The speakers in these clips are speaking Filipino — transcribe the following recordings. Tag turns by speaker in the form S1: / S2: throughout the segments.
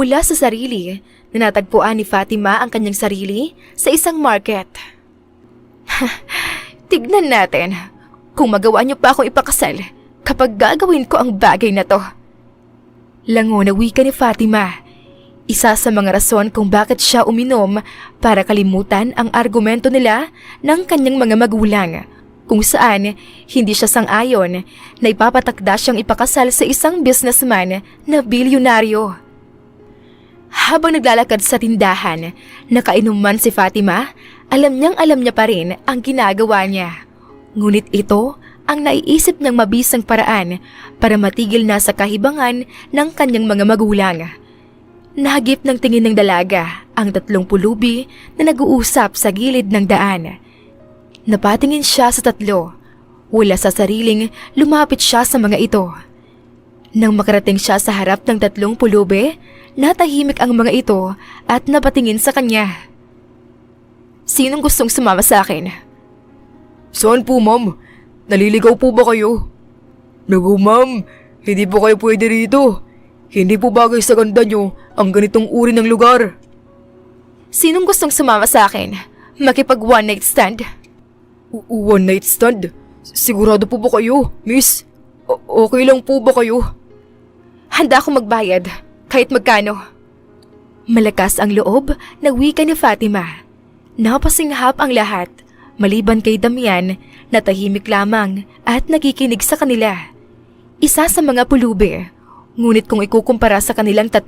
S1: Mula sa sarili, natagpuan ni Fatima ang kanyang sarili sa isang market. Tignan natin kung magawa niyo pa akong ipakasal kapag gagawin ko ang bagay na to. Lango na wika ni Fatima. Isa sa mga rason kung bakit siya uminom para kalimutan ang argumento nila ng kanyang mga magulang, kung saan hindi siya sang-ayon na ipapatakda siyang ipakasal sa isang businessman na bilyonaryo. Habang naglalakad sa tindahan, nakainom man si Fatima, alam niya pa rin ang ginagawa niya. Ngunit ito ang naiisip niyang mabisang paraan para matigil na sa kahibangan ng kanyang mga magulang. Nahagip ng tingin ng dalaga ang 3 pulubi na nag-uusap sa gilid ng daan. Napatingin siya sa 3. Wala sa sariling, lumapit siya sa mga ito. Nang makarating siya sa harap ng 3 pulubi, natahimik ang mga ito at napatingin sa kanya. Sinong gustong sumama sa akin?
S2: Saan po, ma'am? Naliligaw po ba kayo? Naku, ma'am, hindi po kayo pwede rito. Hindi po bagay sa ganda nyo ang ganitong uri ng lugar.
S1: Sinong gustong sumama sa akin? Makipag one night stand?
S2: One night stand? Sigurado po ba kayo, miss? Okay lang po ba kayo?
S1: Handa akong magbayad, kahit magkano. Malakas ang loob na wika ni Fatima. Napasinghap ang lahat, maliban kay Damian na tahimik lamang at nakikinig sa kanila. Isa sa mga pulubi, ngunit kung ikukumpara sa kanilang 3,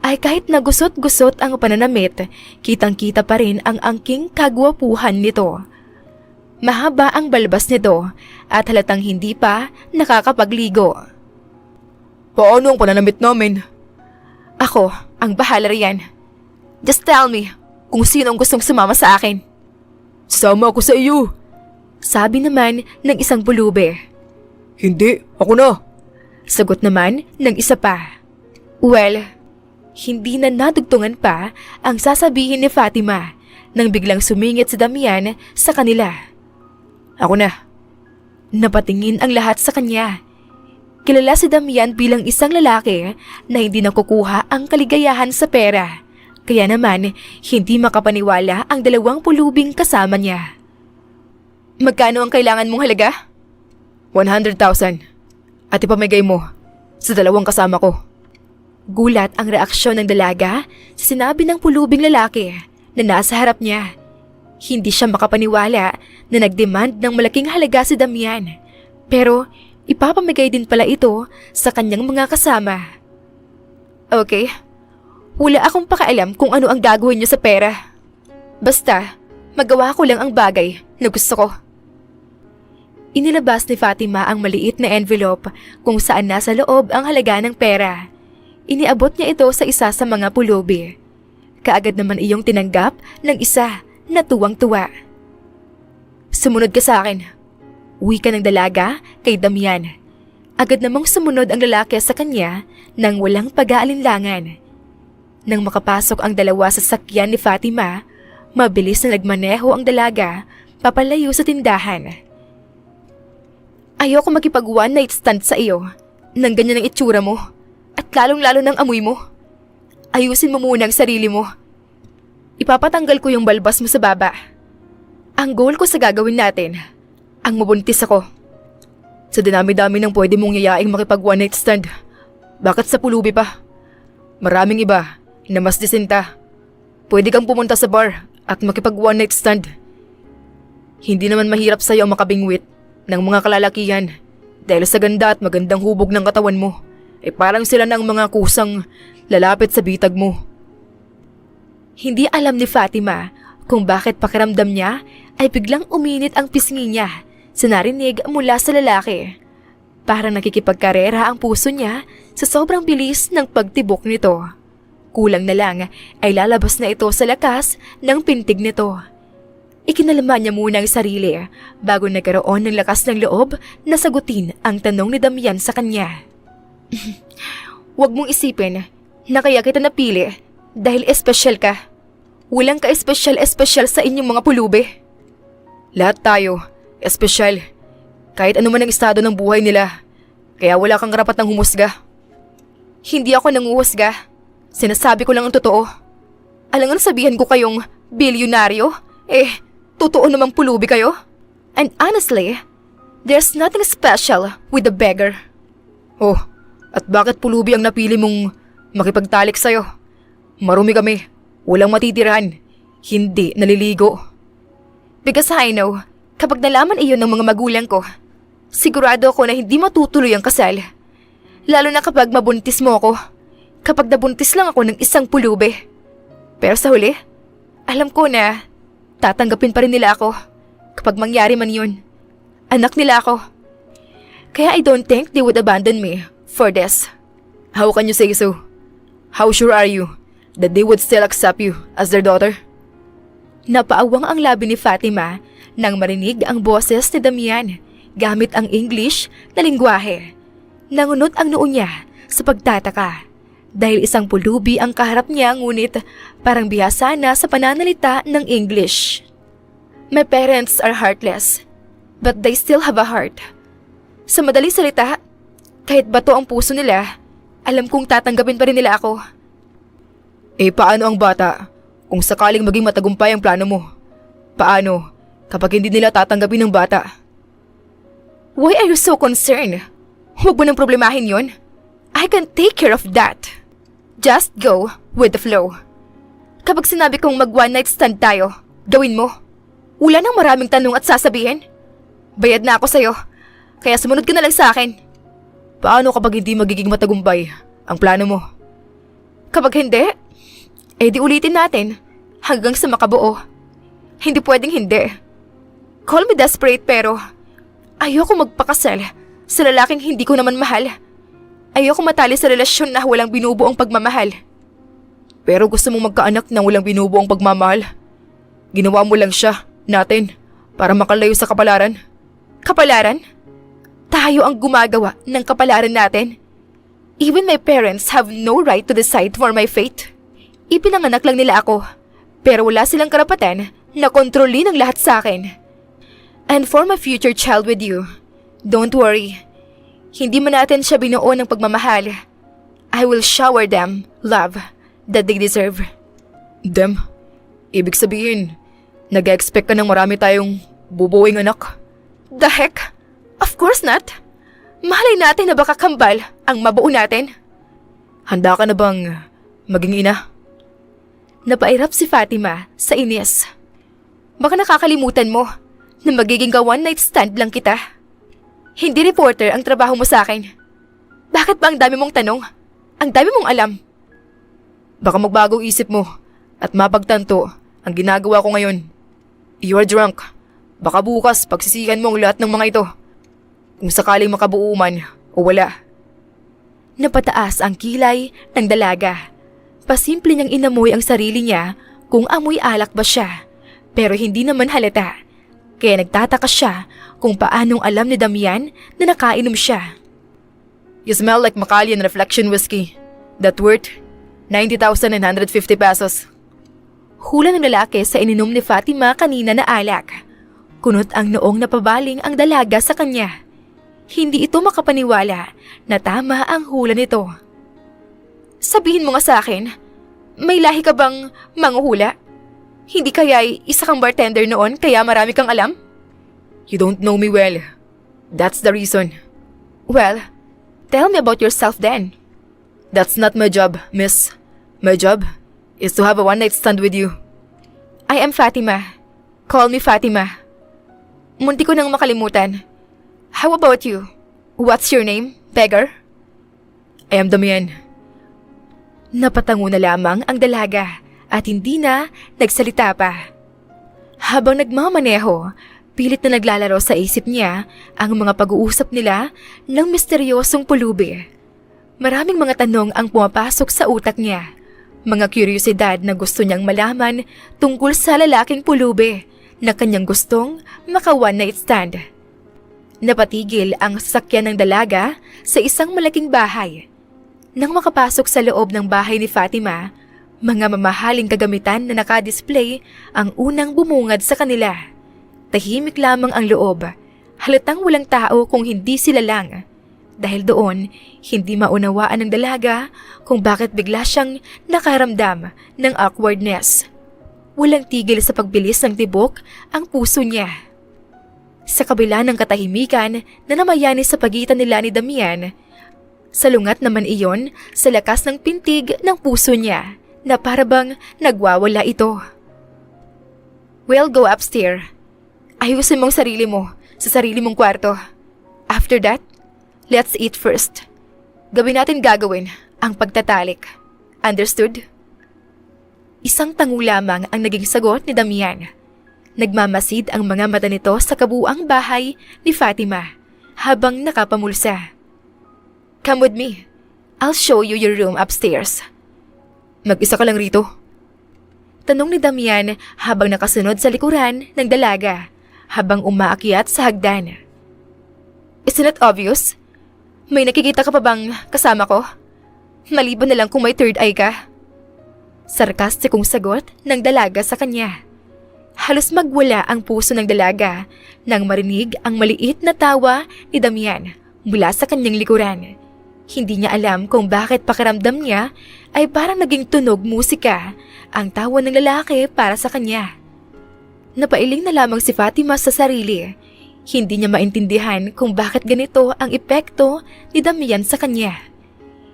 S1: ay kahit nagusot-gusot ang pananamit, kitang-kita pa rin ang angking kagwapuhan nito. Mahaba ang balbas nito at halatang hindi pa nakakapagligo.
S2: Paano ang pananamit namin?
S1: Ako ang bahala riyan. Just tell me kung sino ang gustong sumama sa akin.
S2: Sama ako sa iyo.
S1: Sabi naman ng isang pulubi.
S2: Hindi, ako na.
S1: Sagot naman ng isa pa. Well, hindi na nadugtungan pa ang sasabihin ni Fatima nang biglang sumingit si Damian sa kanila.
S2: Ako na.
S1: Napatingin ang lahat sa kanya. Kilala si Damian bilang isang lalaki na hindi nakukuha ang kaligayahan sa pera. Kaya naman, hindi makapaniwala ang 2 pulubing kasama niya. Magkano ang kailangan mong halaga?
S2: 100,000. At ipamigay mo sa 2 kasama ko.
S1: Gulat ang reaksyon ng dalaga sa sinabi ng pulubing lalaki na nasa harap niya. Hindi siya makapaniwala na nagdemand ng malaking halaga si Damian. Pero ipapamigay din pala ito sa kanyang mga kasama. Okay, wala akong pakialam kung ano ang gagawin niyo sa pera. Basta, magawa ko lang ang bagay na gusto ko. Inilabas ni Fatima ang maliit na envelope kung saan nasa loob ang halaga ng pera. Iniabot niya ito sa isa sa mga pulubi. Kaagad naman iyong tinanggap ng isa na tuwang-tuwa. Sumunod ka sa akin. Wika ng dalaga kay Damian. Agad namang sumunod ang lalaki sa kanya nang walang pag-aalinlangan. Nang makapasok ang 2 sa sakyan ni Fatima, mabilis na nagmaneho ang dalaga papalayo sa tindahan. Ayoko makipag one night stand sa iyo nang ganyan ang itsura mo at lalong-lalo ng amoy mo. Ayusin mo muna ang sarili mo. Ipapatanggal ko yung balbas mo sa baba. Ang goal ko sa gagawin natin, ang mabuntis ako.
S2: Sa dinami-dami ng pwede mong yayaing makipag one night stand, bakit sa pulubi pa? Maraming iba na mas disinta. Pwede kang pumunta sa bar at makipag one night stand. Hindi naman mahirap sa'yo ang makabingwit ng mga kalalakihan dahil sa ganda at magandang hubog ng katawan mo. Parang sila ng mga kusang lalapit sa bitag mo.
S1: Hindi alam ni Fatima kung bakit pakiramdam niya ay biglang uminit ang pisngi niya sa narinig mula sa lalaki. Parang nakikipagkarera ang puso niya sa sobrang bilis ng pagtibok nito. Kulang na lang ay lalabas na ito sa lakas ng pintig nito. Ikinalama niya muna ang sarili bago nagkaroon ng lakas ng loob na sagutin ang tanong ni Damian sa kanya. Huwag mong isipin na kaya kita napili dahil espesyal ka. Walang ka-espesyal sa inyong mga pulubi.
S2: Lahat tayo, espesyal. Kahit ano man ang estado ng buhay nila. Kaya wala kang karapatang humusga.
S1: Hindi ako nanguhusga. Sinasabi ko lang ang totoo. Alangan sabihan ko kayong bilyonaryo? Totoo namang pulubi kayo? And honestly, there's nothing special with the beggar.
S2: Oh, at bakit pulubi ang napili mong makipagtalik sa'yo? Marumi kami. Walang matitirahan. Hindi naliligo.
S1: Because I know, kapag nalaman iyon ng mga magulang ko, sigurado ako na hindi matutuloy ang kasal. Lalo na kapag mabuntis mo ako. Kapag nabuntis lang ako ng isang pulubi. Pero sa huli, alam ko na tatanggapin pa rin nila ako kapag mangyari man yun. Anak nila ako. Kaya I don't think they would abandon me for this.
S2: How can you say so? How sure are you that they would still accept you as their daughter?
S1: Napaawang ang labi ni Fatima nang marinig ang boses ni Damian gamit ang English na lingwahe. Nangunot ang noo niya sa pagtataka dahil isang pulubi ang kaharap niya ngunit parang bihasa na sa pananalita ng English. My parents are heartless, but they still have a heart. Sa madaling salita, kahit bato ang puso nila, alam kong tatanggapin pa rin nila ako.
S2: Paano ang bata kung sakaling maging matagumpay ang plano mo? Paano kapag hindi nila tatanggapin ng bata?
S1: Why are you so concerned? Huwag mo nang problemahin yon. I can take care of that. Just go with the flow. Kapag sinabi kong mag one night stand tayo, gawin mo. Wala nang maraming tanong at sasabihin. Bayad na ako sa'yo, kaya sumunod ka na lang sa akin.
S2: Paano kapag hindi magiging matagumpay ang plano mo?
S1: Kapag hindi, di ulitin natin hanggang sa makabuo. Hindi pwedeng hindi. Call me desperate pero ayoko magpakasal sa lalaking hindi ko naman mahal. Ayoko matali sa relasyon na walang binubuong pagmamahal.
S2: Pero gusto mong magkaanak na walang binubuong pagmamahal. Ginawa mo lang siya, natin, para makalayo sa kapalaran.
S1: Kapalaran? Tayo ang gumagawa ng kapalaran natin. Even my parents have no right to decide for my fate. Ipinanganak lang nila ako, pero wala silang karapatan na kontrolin ang lahat sa akin. And for my future child with you, don't worry. Hindi man natin siya binuo ng pagmamahal. I will shower them love that they deserve.
S2: Them? Ibig sabihin, nag-expect ka ng marami tayong bubuing anak?
S1: The heck? Of course not. Mahalay natin na baka kambal ang mabuo natin.
S2: Handa ka na bang maging ina?
S1: Napairap si Fatima sa inis. Baka nakakalimutan mo na magiging one night stand lang kita. Hindi reporter ang trabaho mo sa akin. Bakit ba ang dami mong tanong? Ang dami mong alam.
S2: Baka magbagong isip mo at mapagtanto ang ginagawa ko ngayon. You are drunk. Baka bukas pagsisihan mo ang lahat ng mga ito. Kung sakaling makabuo man o wala.
S1: Napataas ang kilay ng dalaga. Pasimple niyang inamoy ang sarili niya kung amoy alak ba siya. Pero hindi naman halata. Kaya nagtataka siya kung paanong alam ni Damian na nakainom siya.
S2: You smell like Macallan Reflection Whiskey. That worth 90,150 pesos.
S1: Hula ng lalaki sa ininom ni Fatima kanina na alak. Kunot ang noong napabaling ang dalaga sa kanya. Hindi ito makapaniwala na tama ang hula nito. Sabihin mo nga sa akin, may lahi ka bang manghuhula? Hindi kaya'y isa kang bartender noon kaya marami kang alam?
S2: You don't know me well. That's the reason.
S1: Well, tell me about yourself then.
S2: That's not my job, miss. My job is to have a one-night stand with you.
S1: I am Fatima. Call me Fatima. Munti ko nang makalimutan. How about you? What's your name, beggar?
S2: I am Damian.
S1: Napatango na lamang ang dalaga at hindi na nagsalita pa. Habang nagmamaneho, pilit na naglalaro sa isip niya ang mga pag-uusap nila ng misteryosong pulubi. Maraming mga tanong ang pumapasok sa utak niya. Mga kuryosidad na gusto niyang malaman tungkol sa lalaking pulubi na kanyang gustong maka-one night stand. Napatigil ang sasakyan ng dalaga sa isang malaking bahay. Nang makapasok sa loob ng bahay ni Fatima, mga mamahaling kagamitan na nakadisplay ang unang bumungad sa kanila. Tahimik lamang ang loob, halatang walang tao kung hindi sila lang. Dahil doon, hindi maunawaan ng dalaga kung bakit bigla siyang nakaramdam ng awkwardness. Walang tigil sa pagbilis ng tibok ang puso niya. Sa kabila ng katahimikan na namayani sa pagitan nila ni Damian, salungat naman iyon sa lakas ng pintig ng puso niya na parabang nagwawala ito. Well, go upstairs. Ayusin mong sarili mo sa sarili mong kwarto. After that, let's eat first. Gawin natin gagawin ang pagtatalik. Understood? Isang tango lamang ang naging sagot ni Damian. Nagmamasid ang mga mata nito sa kabuuang bahay ni Fatima habang nakapamulsa. Come with me. I'll show you your room upstairs.
S2: Mag-isa ka lang rito?
S1: Tanong ni Damian habang nakasunod sa likuran ng dalaga habang umaakyat sa hagdan. Isn't it obvious? May nakikita ka pa bang kasama ko? Maliban na lang kung may third eye ka. Sarkastikong sagot ng dalaga sa kanya. Halos magwala ang puso ng dalaga nang marinig ang maliit na tawa ni Damian mula sa kanyang likuran. Hindi niya alam kung bakit pakiramdam niya ay parang naging tunog musika ang tawa ng lalaki para sa kanya. Napailing na lamang si Fatima sa sarili. Hindi niya maintindihan kung bakit ganito ang epekto ni Damian sa kanya.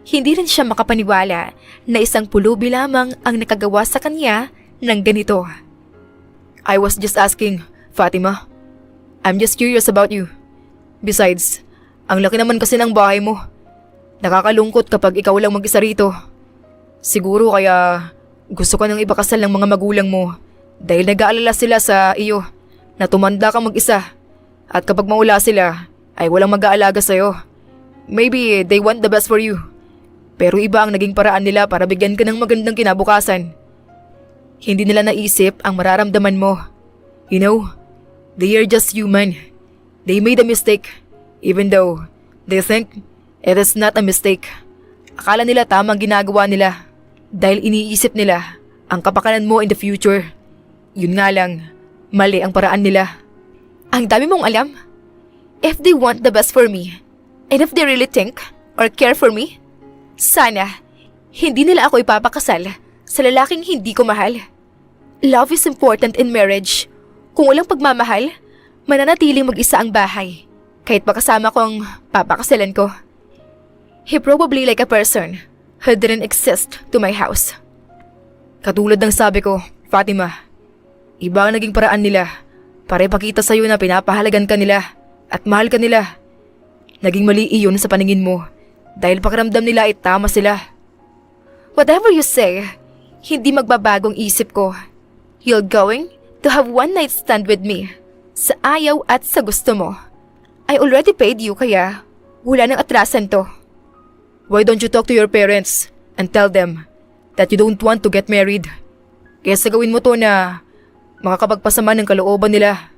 S1: Hindi rin siya makapaniwala na isang pulubi lamang ang nakagawa sa kanya ng ganito.
S2: I was just asking, Fatima. I'm just curious about you. Besides, ang laki naman kasi ng bahay mo. Nakakalungkot kapag ikaw lang mag-isa rito. Siguro kaya gusto ka nang ipakasal ng mga magulang mo dahil nag-aalala sila sa iyo na tumanda ka mag-isa at kapag mawala sila ay walang mag-aalaga sa'yo. Maybe they want the best for you. Pero iba ang naging paraan nila para bigyan ka ng magandang kinabukasan. Hindi nila naisip ang mararamdaman mo. You know, they are just human. They made a mistake, even though they think it is not a mistake. Akala nila tamang ginagawa nila dahil iniisip nila ang kapakanan mo in the future. Yun nga lang, mali ang paraan nila.
S1: Ang dami mong alam. If they want the best for me, and if they really think or care for me, sana hindi nila ako ipapakasal sa lalaking hindi ko mahal. Love is important in marriage. Kung walang pagmamahal, mananatiling mag-isa ang bahay. Kahit pa kasama ko ang papakasalan ko. He probably like a person who didn't exist to my house.
S2: Katulad ng sabi ko, Fatima, iba ang naging paraan nila para ipakita sa'yo na pinapahalagan ka nila at mahal ka nila. Naging mali iyon sa paningin mo dahil pakiramdam nila ay tama sila.
S1: Whatever you say, hindi magbabagong isip ko. You're going to have one night stand with me. Sa ayaw at sa gusto mo. I already paid you kaya wala nang atrasan to.
S2: Why don't you talk to your parents and tell them that you don't want to get married? Kesa gawin mo to na makakapagpasama ng kalooban nila.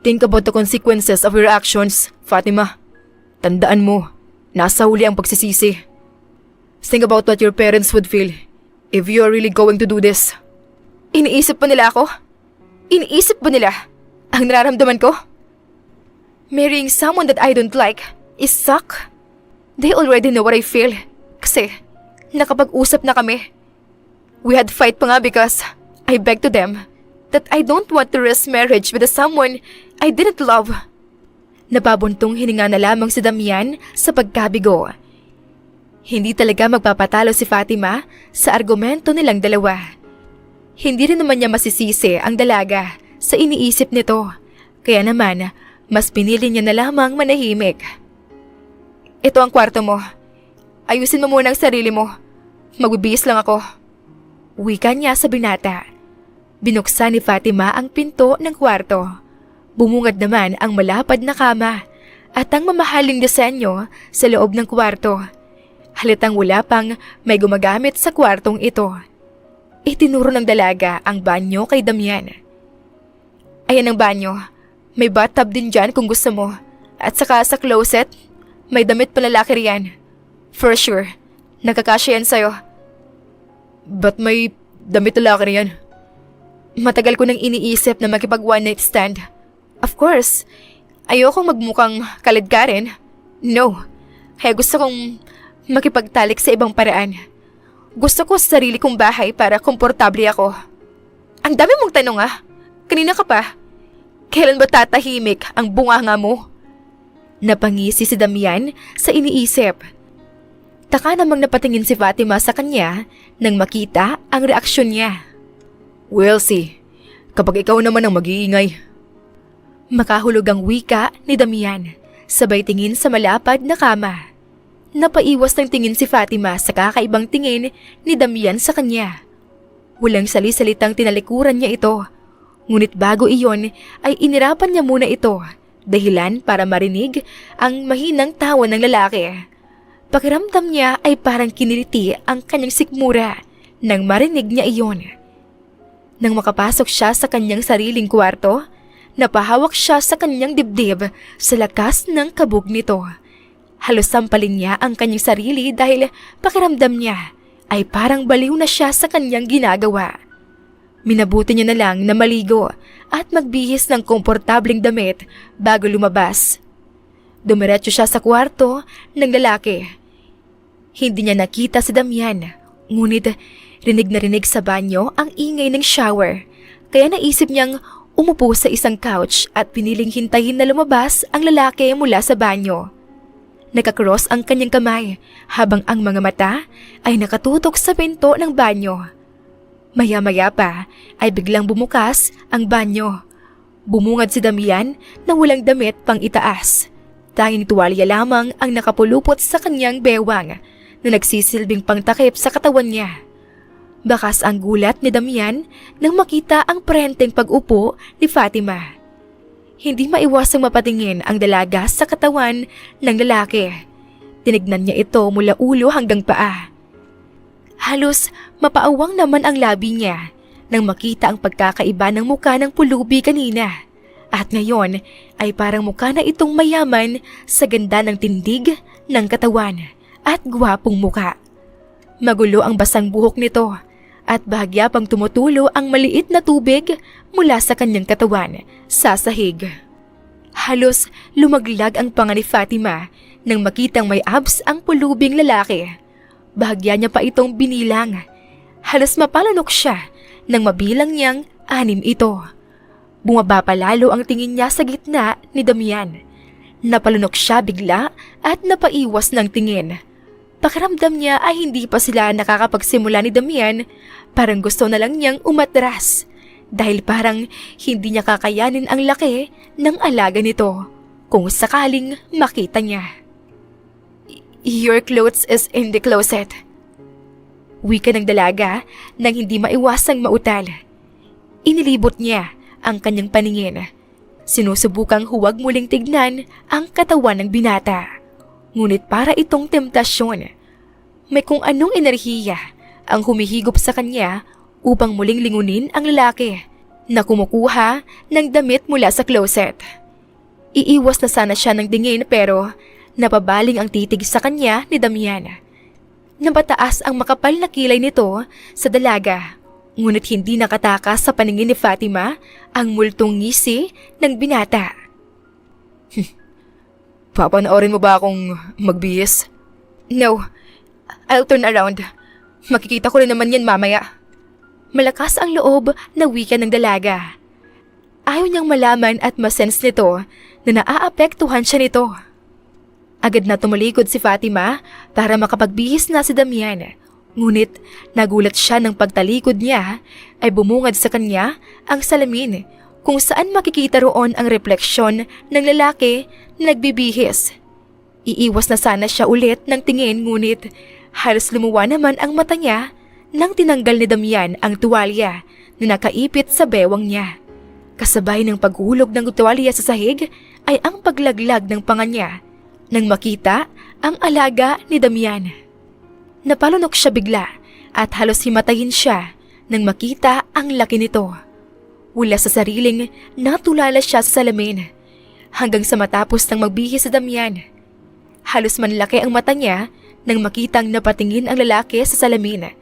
S2: Think about the consequences of your actions, Fatima. Tandaan mo, nasa huli ang pagsisisi. Think about what your parents would feel if you are really going to do this.
S1: Iniisip pa nila ako? Iniisip ba nila ang nararamdaman ko? Marrying someone that I don't like is suck. They already know what I feel kasi nakapag-usap na kami. We had fight pa nga because I begged to them that I don't want to risk marriage with someone I didn't love. Napabuntong hininga na lamang si Damian sa pagkabigo. Hindi talaga magpapatalo si Fatima sa argumento nilang dalawa. Hindi rin naman niya masisisi ang dalaga sa iniisip nito. Kaya naman, mas pinili niya na lamang manahimik. Ito ang kwarto mo. Ayusin mo muna ang sarili mo. Magbibihis lang ako. Wika niya sa binata. Binuksan ni Fatima ang pinto ng kwarto. Bumungad naman ang malapad na kama at ang mamahaling disenyo sa loob ng kwarto. Halatang wala pang may gumagamit sa kwartong ito. Itinuro ng dalaga ang banyo kay Damian. Ayan ang banyo. May bathtub din dyan kung gusto mo. At saka sa closet, may damit palalaki riyan. For sure, nakakasya yan sa'yo.
S2: Ba't may damit lalaki riyan?
S1: Matagal ko nang iniisip na makipag one night stand. Of course, ayokong magmukhang kalad ka rin. No, Kaya gusto kong makipagtalik sa ibang paraan. Gusto ko sa sarili kong bahay para komportable ako. Ang dami mong tanong Kanina ka pa. Kailan ba tatahimik ang bunganga mo? Napangisi si Damian sa iniisip. Taka namang napatingin si Fatima sa kanya nang makita ang reaksyon niya.
S2: Welsie, kapag ikaw naman ang mag-iingay.
S1: Makahulog ang wika ni Damian, sabay tingin sa malapad na kama. Napaiwas ng tingin si Fatima sa kakaibang tingin ni Damian sa kanya. Walang sali-salitang tinalikuran niya ito, ngunit bago iyon ay inirapan niya muna ito, dahilan para marinig ang mahinang tawa ng lalaki. Pakiramdam niya ay parang kiniliti ang kanyang sikmura nang marinig niya iyon. Nang makapasok siya sa kanyang sariling kwarto, napahawak siya sa kanyang dibdib sa lakas ng kabog nito. Halos sampalin niya ang kanyang sarili dahil pakiramdam niya ay parang baliw na siya sa kanyang ginagawa. Minabuti niya na lang na maligo at magbihis ng komportabling damit bago lumabas. Dumiretso siya sa kwarto ng lalaki. Hindi niya nakita si Damian, ngunit rinig na rinig sa banyo ang ingay ng shower, kaya naisip niyang umupo sa isang couch at piniling hintayin na lumabas ang lalaki mula sa banyo. Nakakross ang kanyang kamay habang ang mga mata ay nakatutok sa pinto ng banyo. Maya-maya pa ay biglang bumukas ang banyo. Bumungad si Damian na walang damit pang itaas. Tanging tuwalya lamang ang nakapulupot sa kanyang bewang na nagsisilbing pangtakip sa katawan niya. Bakas ang gulat ni Damian nang makita ang prenteng pag-upo ni Fatima. Hindi maiwasang mapatingin ang dalaga sa katawan ng lalaki. Tinignan niya ito mula ulo hanggang paa. Halos mapaawang naman ang labi niya nang makita ang pagkakaiba ng muka ng pulubi kanina. At ngayon ay parang mukha na itong mayaman sa ganda ng tindig ng katawan at gwapong muka. Magulo ang basang buhok nito at bahagya pang tumutulo ang maliit na tubig mula sa kanyang katawan sa sahig. Halos lumaglag ang panga ni Fatima nang makitang may abs ang pulubing lalaki. Bahagya niya pa itong binilang. Halos mapalunok siya nang mabilang niyang 6 ito. Bumaba pa lalo ang tingin niya sa gitna ni Damian. Napalunok siya bigla at napaiwas ng tingin. Pakiramdam niya ay hindi pa sila nakakapagsimula ni Damian, parang gusto na lang niyang umatras dahil parang hindi niya kakayanin ang laki ng alaga nito kung sakaling makita niya. "Your clothes is in the closet." Wika ng dalaga nang hindi maiwasang mautal. Inilibot niya ang kanyang paningin. Sinusubukang huwag muling tignan ang katawan ng binata. Ngunit para itong temptasyon. May kung anong enerhiya ang humihigop sa kanya upang muling lingunin ang lalaki na kumukuha ng damit mula sa closet. Iiwas na sana siya ng dingin pero napabaling ang titig sa kanya ni Damian. Napataas ang makapal na kilay nito sa dalaga, ngunit hindi nakatakas sa paningin ni Fatima ang multong ngisi ng binata.
S2: Papanoorin mo ba akong magbihis?
S1: "No, I'll turn around. Makikita ko rin naman yan mamaya." Malakas ang loob na wika ng dalaga. Ayaw niyang malaman at masense nito na naaapektuhan siya nito. Agad na tumalikod si Fatima para makapagbihis na si Damian. Ngunit nagulat siya nang pagtalikod niya ay bumungad sa kanya ang salamin kung saan makikita roon ang refleksyon ng lalaki na nagbibihis. Iiwas na sana siya ulit ng tingin ngunit halos lumuwa naman ang mata niya nang tinanggal ni Damian ang tuwalya na nakaipit sa bewang niya. Kasabay ng paghulog ng tuwalya sa sahig ay ang paglaglag ng panga niya nang makita ang alaga ni Damian. Napalunok siya bigla at halos himatayin siya nang makita ang laki nito. Wala sa sariling natulala siya sa salamin hanggang sa matapos ng magbihis sa Damian. Halos manlaki ang mata niya nang makitang napatingin ang lalaki sa salamin.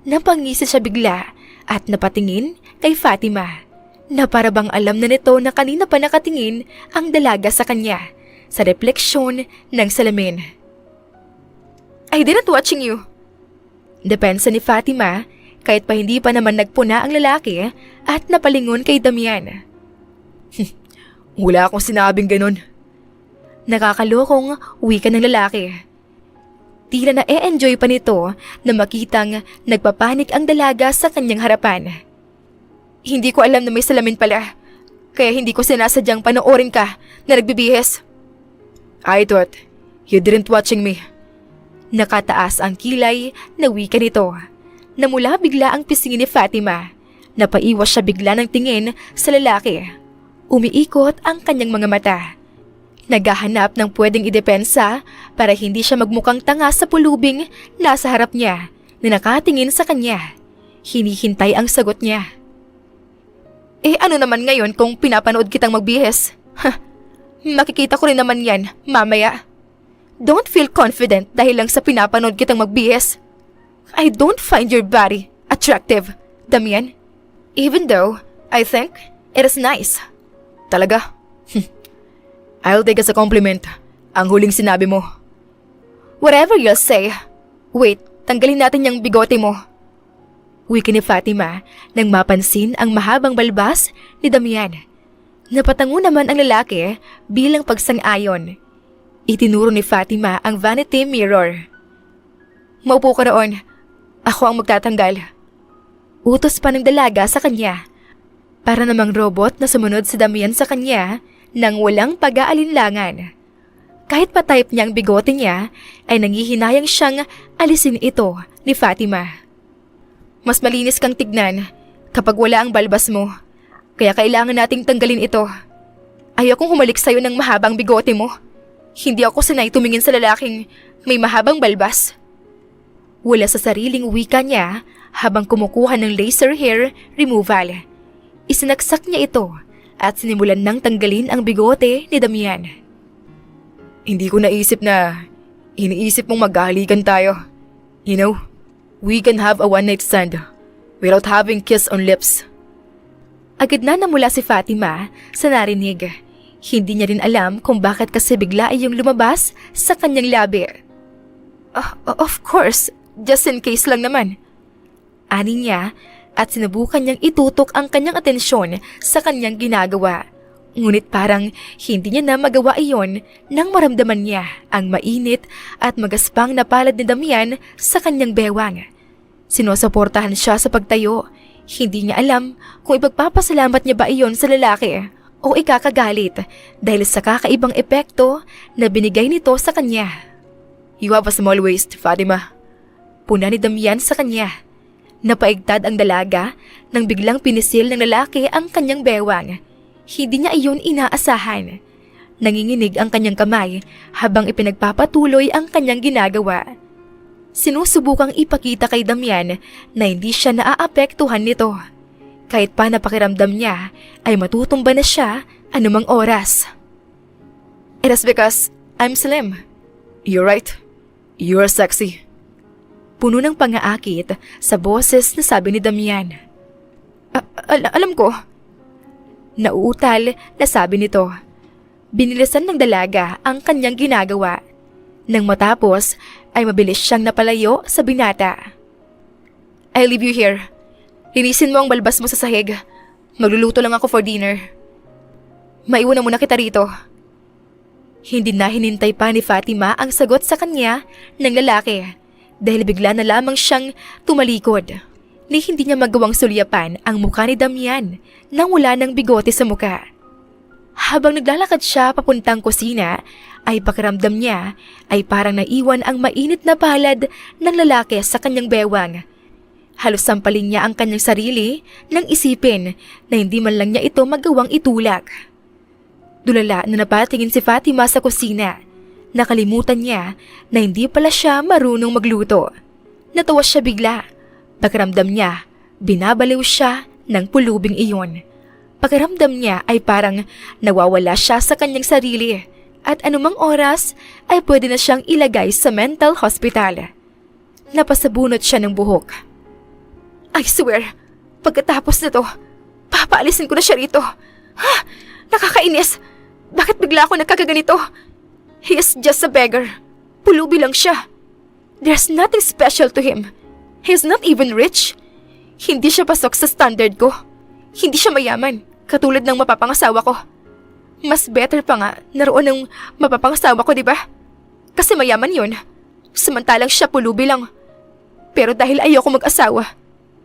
S1: Napangisi siya bigla at napatingin kay Fatima na para bang alam na nito na kanina pa nakatingin ang dalaga sa kanya sa refleksyon ng salamin. I didn't watching you. Depensa ni Fatima, kahit pa hindi pa naman nagpuna ang lalaki at napalingon kay Damian.
S2: Wala akong sinabing ganun.
S1: Nakakalokong wika ng lalaki. Tila na-e-enjoy pa nito na makitang nagpapanik ang dalaga sa kanyang harapan. Hindi ko alam na may salamin pala, kaya hindi ko sinasadyang panoorin ka na nagbibihis.
S2: I thought you didn't watching me.
S1: Nakataas ang kilay na wika nito. Namula bigla ang pisingin ni Fatima. Napaiwas siya bigla ng tingin sa lalaki. Umiikot ang kanyang mga mata. Naghahanap ng pwedeng idepensa para hindi siya magmukhang tanga sa pulubing nasa harap niya na nakatingin sa kanya. Hinihintay ang sagot niya. Eh ano naman ngayon kung pinapanood kitang magbihis? Makikita ko rin naman yan mamaya. Don't feel confident dahil lang sa pinapanood kitang magbihis. I don't find your body attractive, Damian. Even though I think it is nice.
S2: Talaga? I'll take as a compliment ang huling sinabi mo.
S1: Whatever you'll say. Wait, tanggalin natin yung bigote mo. Wika ni Fatima nang mapansin ang mahabang balbas ni Damian. Napatango naman ang lalaki bilang pagsang-ayon. Itinuro ni Fatima ang vanity mirror. Maupo ka roon. Ako ang magtatanggal. Utos pa ng dalaga sa kanya. Para namang robot na sumunod si Damian sa kanya nang walang pag-aalinlangan. Kahit pa-type niya ang bigote niya, ay nangihinayang siyang alisin ito ni Fatima. Mas malinis kang tignan kapag wala ang balbas mo, kaya kailangan nating tanggalin ito. Ayokong humalik sa'yo ng mahabang bigote mo. Hindi ako sanay tumingin sa lalaking may mahabang balbas. Wala sa sariling wika niya habang kumukuha ng laser hair removal. Isinaksak niya ito at sinimulan nang tanggalin ang bigote ni Damian.
S2: Hindi ko naisip na iniisip mong maghahalikan tayo. You know, we can have a one-night stand without having kiss on lips.
S1: Agad na namula si Fatima sa narinig. Hindi niya rin alam kung bakit kasi bigla ay yung lumabas sa kanyang labi. Of course, just in case lang naman. Ani niya at sinubukan niyang itutok ang kanyang atensyon sa kanyang ginagawa. Ngunit parang hindi niya na magawa iyon nang maramdaman niya ang mainit at magaspang na palad ni Damian sa kanyang bewang. Sinusuportahan siya sa pagtayo. Hindi niya alam kung ipagpapasalamat niya ba iyon sa lalaki o ikakagalit dahil sa kakaibang epekto na binigay nito sa kanya.
S2: You have a small waist, Fatima.
S1: Puna ni Damian sa kanya. Napaigtad ang dalaga nang biglang pinisil ng lalaki ang kanyang bewang. Hindi niya iyon inaasahan. Nanginginig ang kanyang kamay habang ipinagpapatuloy ang kanyang ginagawa. Sinusubukang ipakita kay Damian na hindi siya naaapektuhan nito. Kahit pa napakiramdam niya ay matutumba na siya anumang oras. It is because I'm slim.
S2: You're right. You're sexy.
S1: Puno ng pangaakit sa boses na sabi ni Damian. Alam ko. Nauutal na sabi nito. Binilisan ng dalaga ang kanyang ginagawa. Nang matapos ay mabilis siyang napalayo sa binata. I'll leave you here. Linisin mo ang balbas mo sa sahig. Magluluto lang ako for dinner. Maiwan na muna kita rito. Hindi na hinintay pa ni Fatima ang sagot sa kanya ng lalaki dahil bigla na lamang siyang tumalikod. Ni hindi niya magawang sulyapan ang mukha ni Damian nang wala ng bigote sa mukha. Habang naglalakad siya papuntang kusina, ay pakiramdam niya ay parang naiwan ang mainit na palad ng lalaki sa kanyang bewang. Halos sampalin niya ang kanyang sarili nang isipin na hindi man lang niya ito magawang itulak. Dulala na napatingin si Fatima sa kusina. Nakalimutan niya na hindi pala siya marunong magluto. Natawa siya bigla. Pakiramdam niya, binabaliw siya ng pulubing iyon. Pakiramdam niya ay parang nawawala siya sa kanyang sarili at anumang oras ay pwede na siyang ilagay sa mental hospital. Napasabunot siya ng buhok. I swear, pagkatapos nito, papaalisin ko na siya rito. Ha? Nakakainis! Bakit bigla ako nagkakaganito? He is just a beggar. Pulubi lang siya. There's nothing special to him. He's not even rich. Hindi siya pasok sa standard ko. Hindi siya mayaman, katulad ng mapapangasawa ko. Mas better pa nga naroon ng mapapangasawa ko, di ba? Kasi mayaman yun. Samantalang siya pulubi lang. Pero dahil ayoko mag-asawa,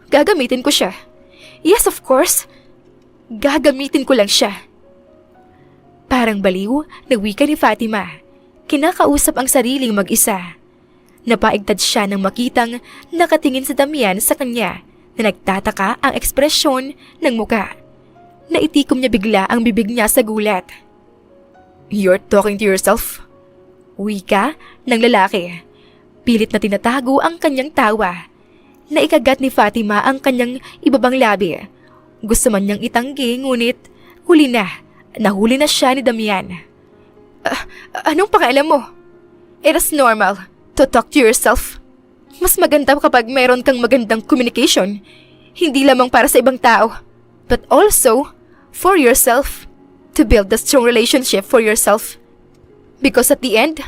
S1: gagamitin ko siya. Yes, of course. Gagamitin ko lang siya. Parang baliw na wika ni Fatima. Kinakausap ang sariling mag-isa. Napaigtad siya nang makitang nakatingin si Damian sa kanya na nagtataka ang ekspresyon ng muka. Naitikom niya bigla ang bibig niya sa gulat.
S2: You're talking to yourself?
S1: Wika ng lalaki. Pilit na tinatago ang kanyang tawa. Naikagat ni Fatima ang kanyang ibabang labi. Gusto man niyang itanggi ngunit huli na. Nahuli na siya ni Damian. Anong pakialam mo? It is normal to talk to yourself. Mas maganda kapag mayroon kang magandang communication. Hindi lamang para sa ibang tao, but also for yourself. To build a strong relationship for yourself. Because at the end,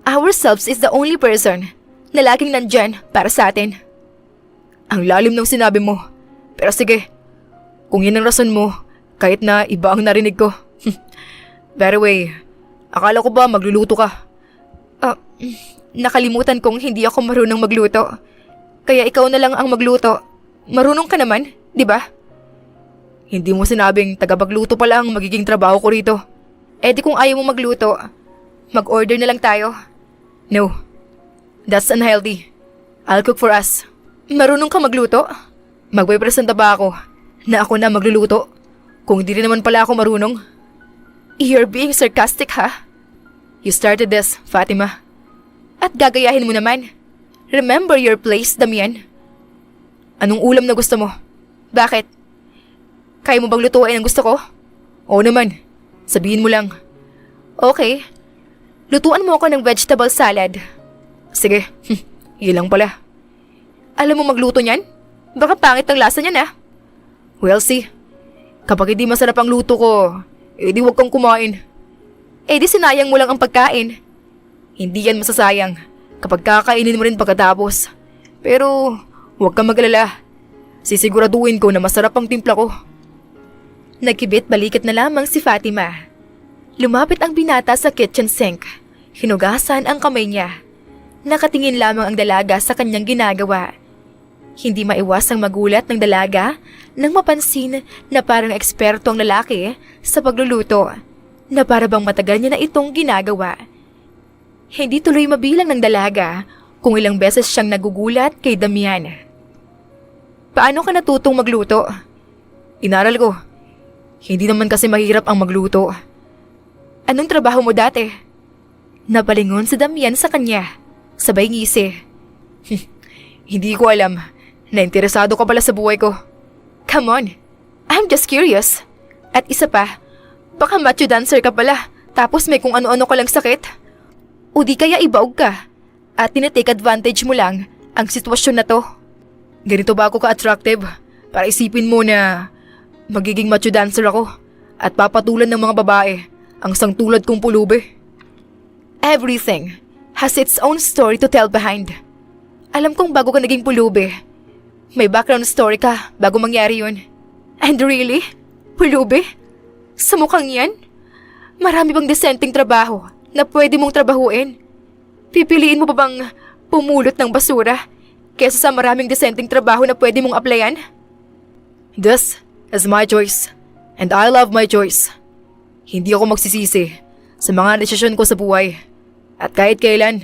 S1: ourselves is the only person na laging nandyan para sa atin.
S2: Ang lalim ng sinabi mo. Pero sige, kung yun ang rason mo, kahit na iba ang narinig ko. By the way, akala ko ba magluluto ka?
S1: Nakalimutan kong hindi ako marunong magluto. Kaya ikaw na lang ang magluto. Marunong ka naman, di ba?
S2: Hindi mo sinabing tagapagluto pala ang magiging trabaho ko rito.
S1: Eh di kung ayaw mo magluto, mag-order na lang tayo.
S2: No, that's unhealthy. I'll cook for us.
S1: Marunong ka magluto?
S2: Magpe-presenta ba ako na ako na magluluto? Kung hindi rin naman pala ako marunong.
S1: You're being sarcastic, ha?
S2: You started this, Fatima.
S1: At gagayahin mo naman. Remember your place, Damian.
S2: Anong ulam na gusto mo?
S1: Bakit? Kaya mo bang lutuin ang gusto ko?
S2: Oo naman. Sabihin mo lang.
S1: Okay. Lutuan mo ako ng vegetable salad.
S2: Sige, ilang pala.
S1: Alam mo magluto niyan? Baka pangit ang lasa niyan, ah.
S2: Well, see. Kapag hindi masarap ang luto ko, edi wag kang kumain.
S1: Eh di sinayang mo lang ang pagkain.
S2: Hindi yan masasayang kapag kakainin mo rin pagkatapos. Pero huwag kang mag-alala. Sisiguraduhin ko na masarap ang timpla ko.
S1: Nagkibit balikat na lamang si Fatima. Lumapit ang binata sa kitchen sink. Hinugasan ang kamay niya. Nakatingin lamang ang dalaga sa kanyang ginagawa. Hindi maiwasang magulat ng dalaga nang mapansin na parang eksperto ang lalaki sa pagluluto, na para bang matagal niya na itong ginagawa. Hindi tuloy mabilang ng dalaga kung ilang beses siyang nagugulat kay Damian. Paano ka natutong magluto?
S2: Inaral ko. Hindi naman kasi mahirap ang magluto.
S1: Anong trabaho mo dati? Napalingon si Damian sa kanya, sabay ngisi.
S2: Hindi ko alam na interesado ka pala sa buhay ko.
S1: Come on, I'm just curious. At isa pa, baka macho dancer ka pala, tapos may kung ano-ano ka lang sakit. O di kaya ibaog ka, at tinitake advantage mo lang ang sitwasyon na to.
S2: Ganito ba ako ka-attractive para isipin mo na magiging macho dancer ako at papatulan ng mga babae ang sangtulad kong pulubi?
S1: Everything has its own story to tell behind. Alam kong bago ka naging pulubi, may background story ka bago mangyari yun. And really? Pulubi? Sa mukhang yan? Marami bang desenteng trabaho na pwede mong trabahuin? Pipiliin mo pa bang pumulot ng basura kesa sa maraming desenteng trabaho na pwede mong applyan?
S2: This is my choice, and I love my choice. Hindi ako magsisisi sa mga desisyon ko sa buhay, at kahit kailan,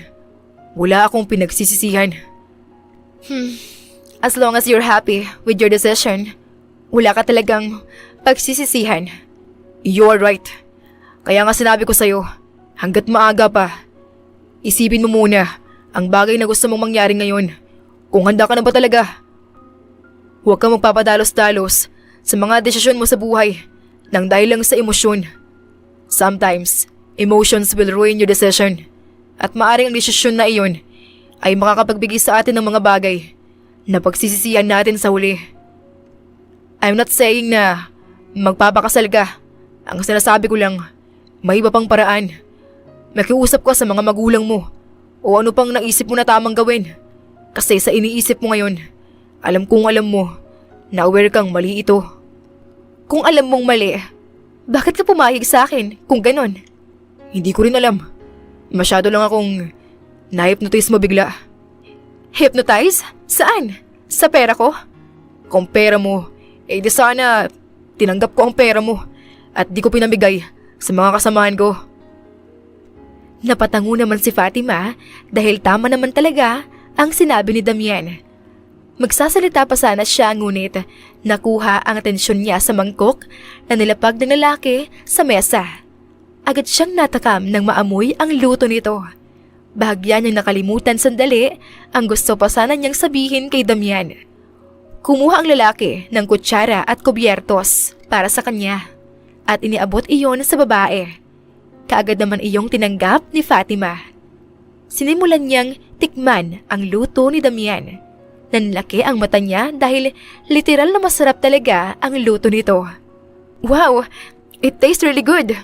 S2: wala akong pinagsisisihan.
S1: As long as you're happy with your decision, wala ka talagang pagsisisihan.
S2: You're right. Kaya nga sinabi ko sa'yo, hanggat maaga pa, isipin mo muna ang bagay na gusto mong mangyari ngayon. Kung handa ka na ba talaga? Huwag kang magpapadalos-dalos sa mga desisyon mo sa buhay nang dahil lang sa emosyon. Sometimes, emotions will ruin your decision. At maaring ang desisyon na iyon ay makakapagbigay sa atin ng mga bagay na pagsisisihan natin sa huli. I'm not saying na magpapakasal ka. Ang sinasabi ko lang, may iba pang paraan. Makiusap ka sa mga magulang mo O ano pang naisip mo na tamang gawin? Kasi sa iniisip mo ngayon, alam kong alam mo na aware kang mali ito.
S1: Kung alam mong mali, bakit ka pumayag sa akin kung ganon?
S2: Hindi ko rin alam. Masyado lang akong na-hypnotize mo bigla.
S1: Hypnotize? Saan? Sa pera ko?
S2: Kung pera mo, di sana tinanggap ko ang pera mo at di ko pinamigay sa mga kasamahan ko.
S1: Napatango naman si Fatima dahil tama naman talaga ang sinabi ni Damian. Magsasalita pa sana siya ngunit nakuha ang atensyon niya sa mangkok na nilapag ng lalaki sa mesa. Agad siyang natakam nang maamoy ang luto nito. Bahagya niyang nakalimutan sandali ang gusto pa sana niyang sabihin kay Damian. Kumuha ang lalaki ng kutsara at kubyertos para sa kanya at iniabot iyon sa babae. Kaagad naman iyong tinanggap ni Fatima. Sinimulan niyang tikman ang luto ni Damian. Nanlaki ang mata niya dahil literal na masarap talaga ang luto nito. Wow! It tastes really good!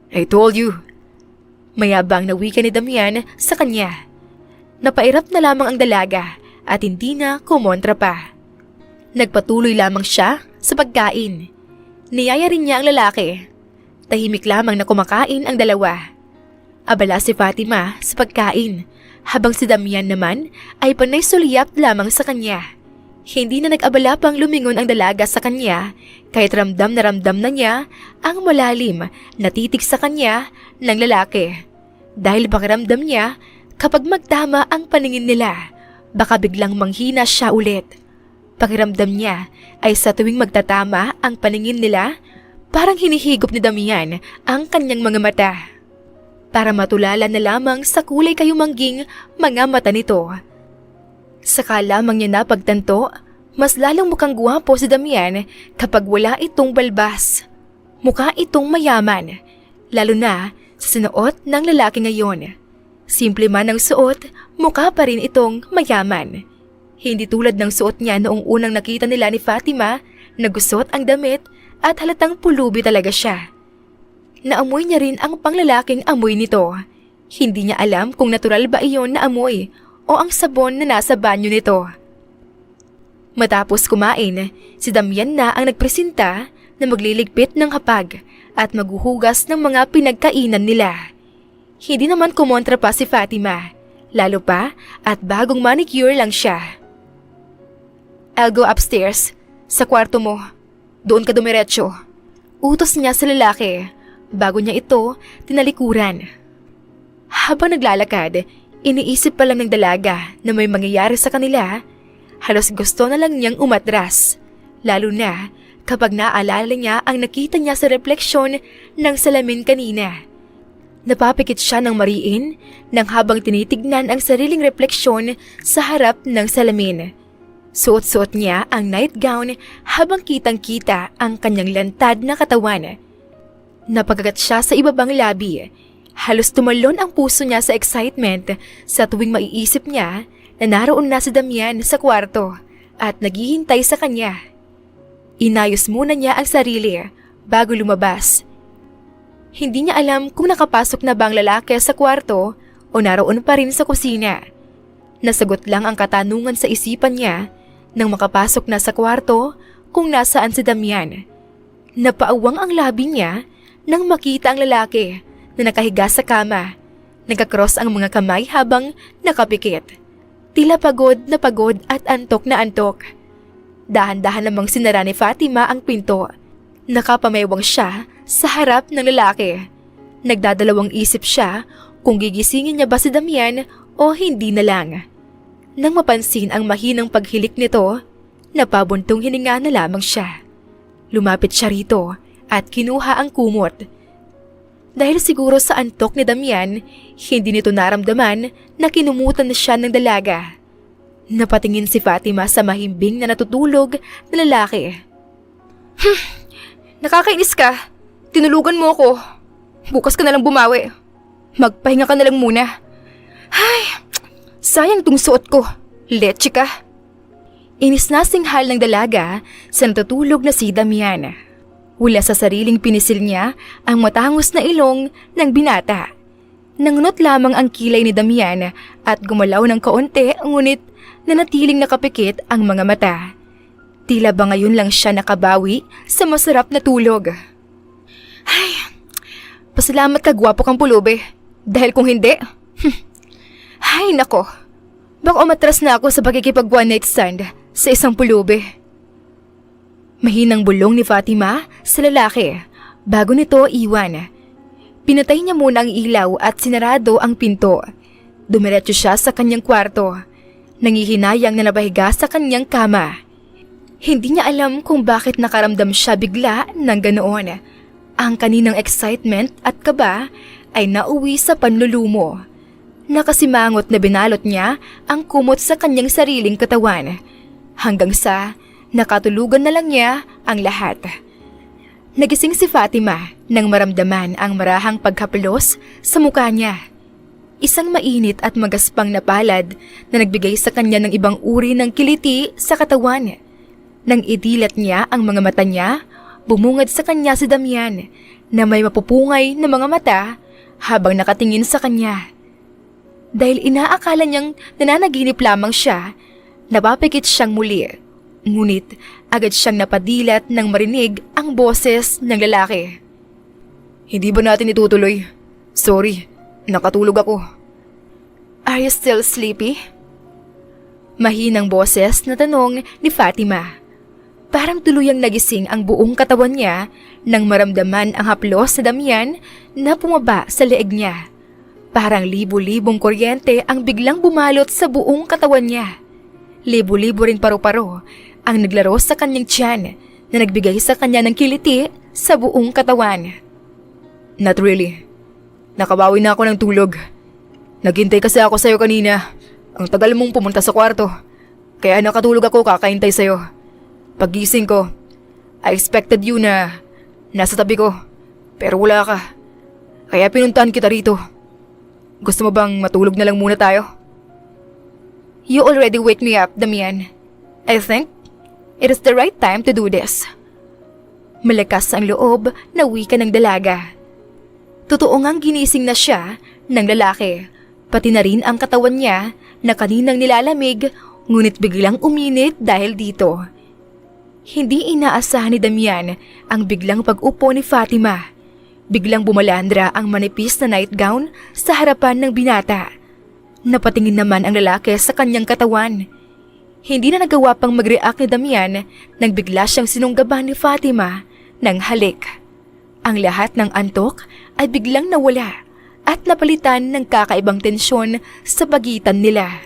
S2: I told you.
S1: Mayabang na wika ni Damian sa kanya. Napairap na lamang ang dalaga at hindi na kumontra pa. Nagpatuloy lamang siya sa pagkain. Niyaya rin niya ang lalaki. Tahimik lamang na kumakain ang dalawa. Abala si Fatima sa pagkain, habang si Damian naman ay panay suliyap lamang sa kanya. Hindi na nag-abala pang lumingon ang dalaga sa kanya kahit ramdam na niya ang malalim na titig sa kanya ng lalaki. Dahil pakiramdam niya kapag magtama ang paningin nila, baka biglang manghina siya ulit. Pakiramdam niya ay sa tuwing magtatama ang paningin nila, parang hinihigop ni Damian ang kanyang mga mata. Para matulala na lamang sa kulay kayumangging mga mata nito. Saka lamang niya napagtanto, mas lalong mukhang guwapo si Damian kapag wala itong balbas. Mukha itong mayaman, lalo na sa sinuot ng lalaki ngayon. Simple man ang suot, mukha pa rin itong mayaman. Hindi tulad ng suot niya noong unang nakita nila ni Fatima na gusot ang damit at halatang pulubi talaga siya. Naamoy niya rin ang panglalaking amoy nito. Hindi niya alam kung natural ba iyon na amoy o ang sabon na nasa banyo nito. Matapos kumain, si Damian na ang nagpresenta na magliligpit ng hapag at maghuhugas ng mga pinagkainan nila. Hindi naman kumontra pa si Fatima, lalo pa at bagong manicure lang siya. I'll go upstairs, sa kwarto mo. Doon ka dumiretso. Utos niya sa lalaki, bago niya ito tinalikuran. Habang naglalakad, iniisip pa lang ng dalaga na may mangyayari sa kanila. Halos gusto na lang niyang umatras, lalo na kapag naaalala niya ang nakita niya sa refleksyon ng salamin kanina. Napapikit siya ng mariin nang habang tinitignan ang sariling refleksyon sa harap ng salamin. Suot-suot niya ang nightgown habang kitang-kita ang kanyang lantad na katawan. Napagagat siya sa ibabang labi. Halos tumalon ang puso niya sa excitement sa tuwing maiisip niya na naroon na si Damian sa kwarto at naghihintay sa kanya. Inayos muna niya ang sarili bago lumabas. Hindi niya alam kung nakapasok na ba ang lalaki sa kwarto o naroon pa rin sa kusina. Nasagot lang ang katanungan sa isipan niya nang makapasok na sa kwarto kung nasaan si Damian. Napaawang ang labi niya nang makita ang lalaki na nakahiga sa kama. Nagkakross ang mga kamay habang nakapikit. Tila pagod at antok na antok. Dahan-dahan namang sinara ni Fatima ang pinto. Nakapameywang siya sa harap ng lalaki. Nagdadalawang isip siya kung gigisingin niya ba si Damian o hindi na lang. Nang mapansin ang mahinang paghilik nito, napabuntong hininga na lamang siya. Lumapit siya rito at kinuha ang kumot. Dahil siguro sa antok ni Damian, hindi nito naramdaman na kinumutan na siya ng dalaga. Napatingin si Fatima sa mahimbing na natutulog na lalaki. Nakakainis ka. Tinulugan mo ako. Bukas ka na lang bumawi. Magpahinga ka na lang muna. Ay, sayang tong suot ko. Leche ka. Inis na singhal ng dalaga sa natutulog na si Damian. Wala sa sariling pinisil niya ang matangos na ilong ng binata. Nangunot lamang ang kilay ni Damian at gumalaw ng kaunti, ngunit nanatiling nakapikit ang mga mata. Tila ba ngayon lang siya nakabawi sa masarap na tulog. Ay, pasalamat ka, gwapo kang pulubi. Dahil kung hindi, ay nako, baka umatras na ako sa pagkikipag one night stand sa isang pulubi. Mahinang bulong ni Fatima sa lalaki bago nito iwan. Pinatay niya muna ang ilaw at sinarado ang pinto. Dumiretso siya sa kanyang kwarto. Nangihinayang na nabahiga sa kanyang kama. Hindi niya alam kung bakit nakaramdam siya bigla ng ganoon. Ang kaninang excitement at kaba ay nauwi sa panlulumo. Nakasimangot na binalot niya ang kumot sa kanyang sariling katawan. Hanggang sa nakatulugan na lang niya ang lahat. Nagising si Fatima nang maramdaman ang marahang pagkaplos sa mukha niya. Isang mainit at magaspang na palad na nagbigay sa kanya ng ibang uri ng kiliti sa katawan. Nang idilat niya ang mga mata niya, bumungad sa kanya si Damian na may mapupungay na mga mata habang nakatingin sa kanya. Dahil inaakala niyang nananaginip lamang siya, napapikit siyang muli. Ngunit agad siyang napadilat nang marinig ang boses ng lalaki.
S2: Hindi ba natin itutuloy? Sorry, nakatulog ako.
S1: Are you still sleepy? Mahinang boses na tanong ni Fatima. Parang tuluyang nagising ang buong katawan niya nang maramdaman ang haplos sa Damian na pumaba sa leeg niya. Parang libo-libong kuryente ang biglang bumalot sa buong katawan niya. Libo-libo ring paru-paro ang naglaro sa kanyang tiyan na nagbigay sa kanya ng kiliti sa buong katawan.
S2: Not really. Nakabawi na ako ng tulog. Naghintay kasi ako sa'yo kanina. Ang tagal mong pumunta sa kwarto. Kaya nakatulog ako kakaintay sa'yo. Paggising ko, I expected you na nasa tabi ko. Pero wala ka. Kaya pinuntahan kita rito. Gusto mo bang matulog na lang muna tayo?
S1: You already wake me up, Damian. I think it is the right time to do this. Malakas ang loob na wika ng dalaga. Totoo ngang ginising na siya ng lalaki, pati na rin ang katawan niya na kaninang nilalamig ngunit biglang uminit dahil dito. Hindi inaasahan ni Damian ang biglang pag-upo ni Fatima. Biglang bumalandra ang manipis na nightgown sa harapan ng binata. Napatingin naman ang lalaki sa kanyang katawan. Hindi na nagawa pang mag-react ni Damian nang bigla siyang sinunggaban ni Fatima ng halik. Ang lahat ng antok ay biglang nawala at napalitan ng kakaibang tensyon sa pagitan nila.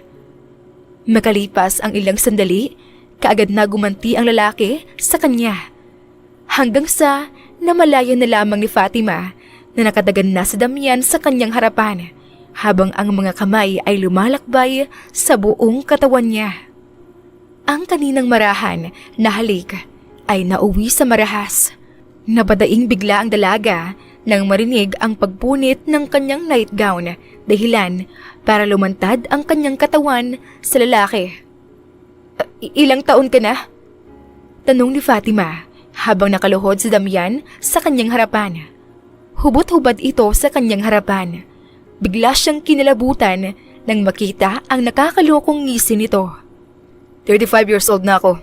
S1: Makalipas ang ilang sandali, kaagad na gumanti ang lalaki sa kanya. Hanggang sa namalayan na lamang ni Fatima na nakadagan na si Damian sa kanyang harapan habang ang mga kamay ay lumalakbay sa buong katawan niya. Ang kaninang marahan na halik ay nauwi sa marahas. Napadaing bigla ang dalaga nang marinig ang pagpunit ng kanyang nightgown, dahilan para lumantad ang kanyang katawan sa lalaki. Ilang taon ka na? Tanong ni Fatima habang nakaluhod si Damian sa kanyang harapan. Hubot-hubad ito sa kanyang harapan. Bigla siyang kinalabutan nang makita ang nakakalokong ngisi nito.
S2: 35 years old na ako.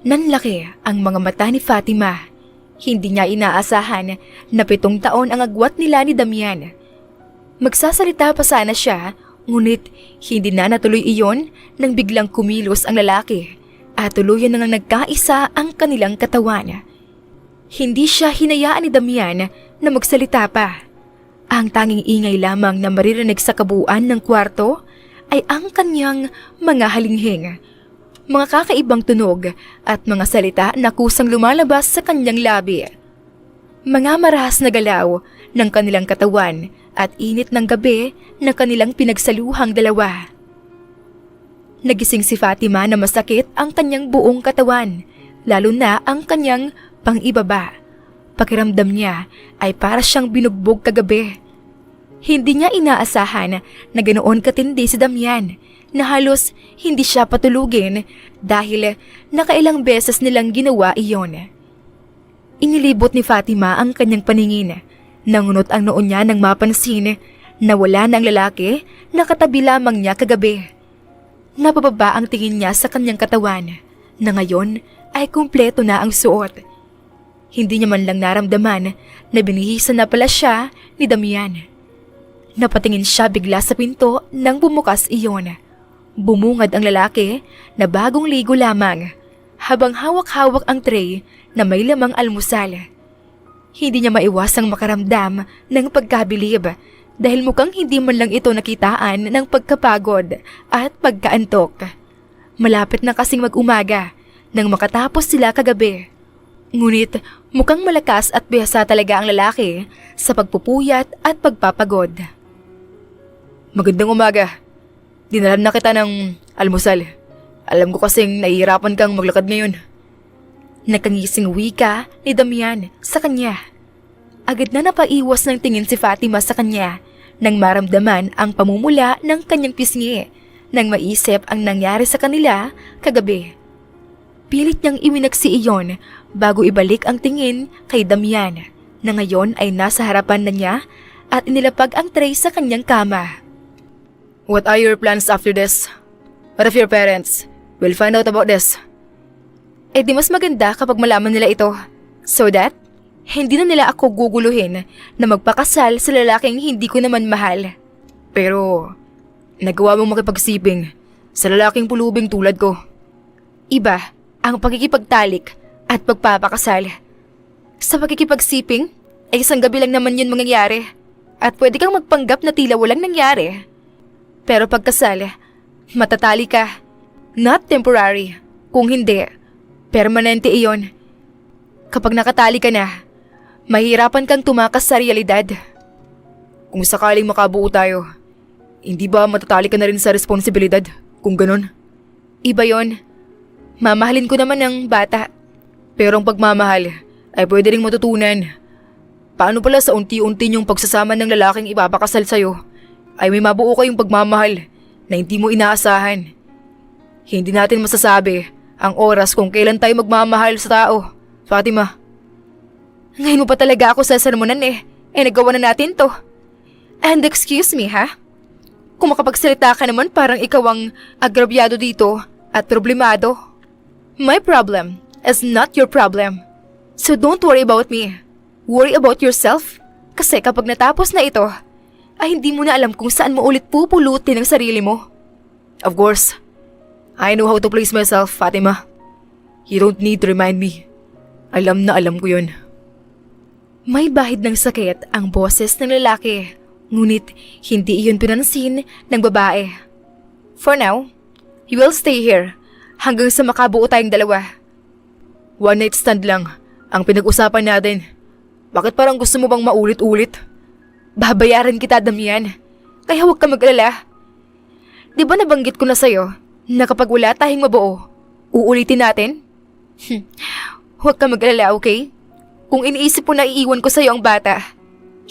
S1: Nanlaki ang mga mata ni Fatima. Hindi niya inaasahan na 7 taon ang agwat nila ni Damian. Magsasalita pa sana siya, ngunit hindi na natuloy iyon nang biglang kumilos ang lalaki at tuluyan na nagkaisa ang kanilang katawan. Hindi siya hinayaan ni Damian na magsalita pa. Ang tanging ingay lamang na maririnig sa kabuuan ng kwarto ay ang kanyang mga halinghing. Mga kakaibang tunog at mga salita na kusang lumalabas sa kanyang labi. Mga marahas na galaw ng kanilang katawan at init ng gabi na kanilang pinagsaluhang dalawa. Nagising si Fatima na masakit ang kanyang buong katawan, lalo na ang kanyang pang-ibaba. Pakiramdam niya ay para siyang binugbog kagabi. Hindi niya inaasahan na ganoon katindi si Damian, na halos hindi siya patulugin dahil nakailang beses nilang ginawa iyon. Inilibot ni Fatima ang kanyang paningin. Nangunot ang noo niya nang mapansin Nawala na ang lalaki na katabi lamang niya kagabi. Napababa ang tingin niya sa kanyang katawan na ngayon ay kumpleto na ang suot. Hindi niya man lang naramdaman na binihisan na pala siya ni Damian. Napatingin siya bigla sa pinto nang bumukas iyon. Bumungad ang lalaki na bagong ligo lamang habang hawak-hawak ang tray na may lamang almusal. Hindi niya maiwasang makaramdam ng pagkabilib dahil mukhang hindi man lang ito nakitaan ng pagkapagod at pagkaantok. Malapit na kasing mag-umaga nang makatapos sila kagabi. Ngunit mukhang malakas at bihasa talaga ang lalaki sa pagpupuyat at pagpapagod.
S2: Magandang umaga. Dinalan na kita ng almusal. Alam ko kasing nahihirapan kang maglakad ngayon.
S1: Nakangising wika ni Damian sa kanya. Agad na napaiwas ng tingin si Fatima sa kanya nang maramdaman ang pamumula ng kanyang pisngi nang maisip ang nangyari sa kanila kagabi. Pilit niyang iwinaksi iyon bago ibalik ang tingin kay Damian na ngayon ay nasa harapan na niya at inilapag ang tray sa kanyang kama.
S2: What are your plans after this? What if your parents will find out about this?
S1: Eh di mas maganda kapag malaman nila ito so that hindi na nila ako guguluhin na magpakasal sa lalaking hindi ko naman mahal.
S2: Pero, nagawa mong makipagsiping sa lalaking pulubing tulad ko.
S1: Iba ang pagkikipagtalik at pagpapakasal. Sa pagkikipagsiping, ay isang gabi lang naman yun mangyayari at pwede kang magpanggap na tila walang nangyari. Pero pagkasal, matatali ka. Not temporary. Kung hindi, permanente iyon. Kapag nakatali ka na, mahirapan kang tumakas sa realidad.
S2: Kung sakaling makabuo tayo, hindi ba matatali ka na rin sa responsibilidad kung ganon?
S1: Iba yon. Mamahalin ko naman ng bata.
S2: Pero ang pagmamahal ay pwede ring matutunan. Paano pala sa unti-unti niyong pagsasama ng lalaking ipapakasal sa'yo ay may mabuo kayong pagmamahal na hindi mo inaasahan. Hindi natin masasabi ang oras kung kailan tayo magmamahal sa tao, Fatima.
S1: Ngayon mo pa talaga ako sasermonan eh. Nagawa na natin to. And excuse me ha? Kung makapagsalita ka naman parang ikaw ang agrabyado dito at problemado. My problem is not your problem. So don't worry about me. Worry about yourself. Kasi kapag natapos na ito, ay hindi mo na alam kung saan mo ulit pupulutin ang sarili mo.
S2: Of course, I know how to place myself, Fatima. You don't need to remind me. Alam na alam ko yun.
S1: May bahid ng sakit ang boses ng lalaki, ngunit hindi iyon pinansin ng babae. For now, you will stay here hanggang sa makabuo tayong dalawa.
S2: One night stand lang ang pinag-usapan natin. Bakit parang gusto mo bang maulit-ulit?
S1: Babayaran kita, Damian. Kaya huwag ka mag-alala. Di ba nabanggit ko na sa'yo na kapag wala tayong mabuo, uulitin natin? Huwag ka mag-alala, okay? Kung iniisip mo na iiwan ko sa'yo ang bata,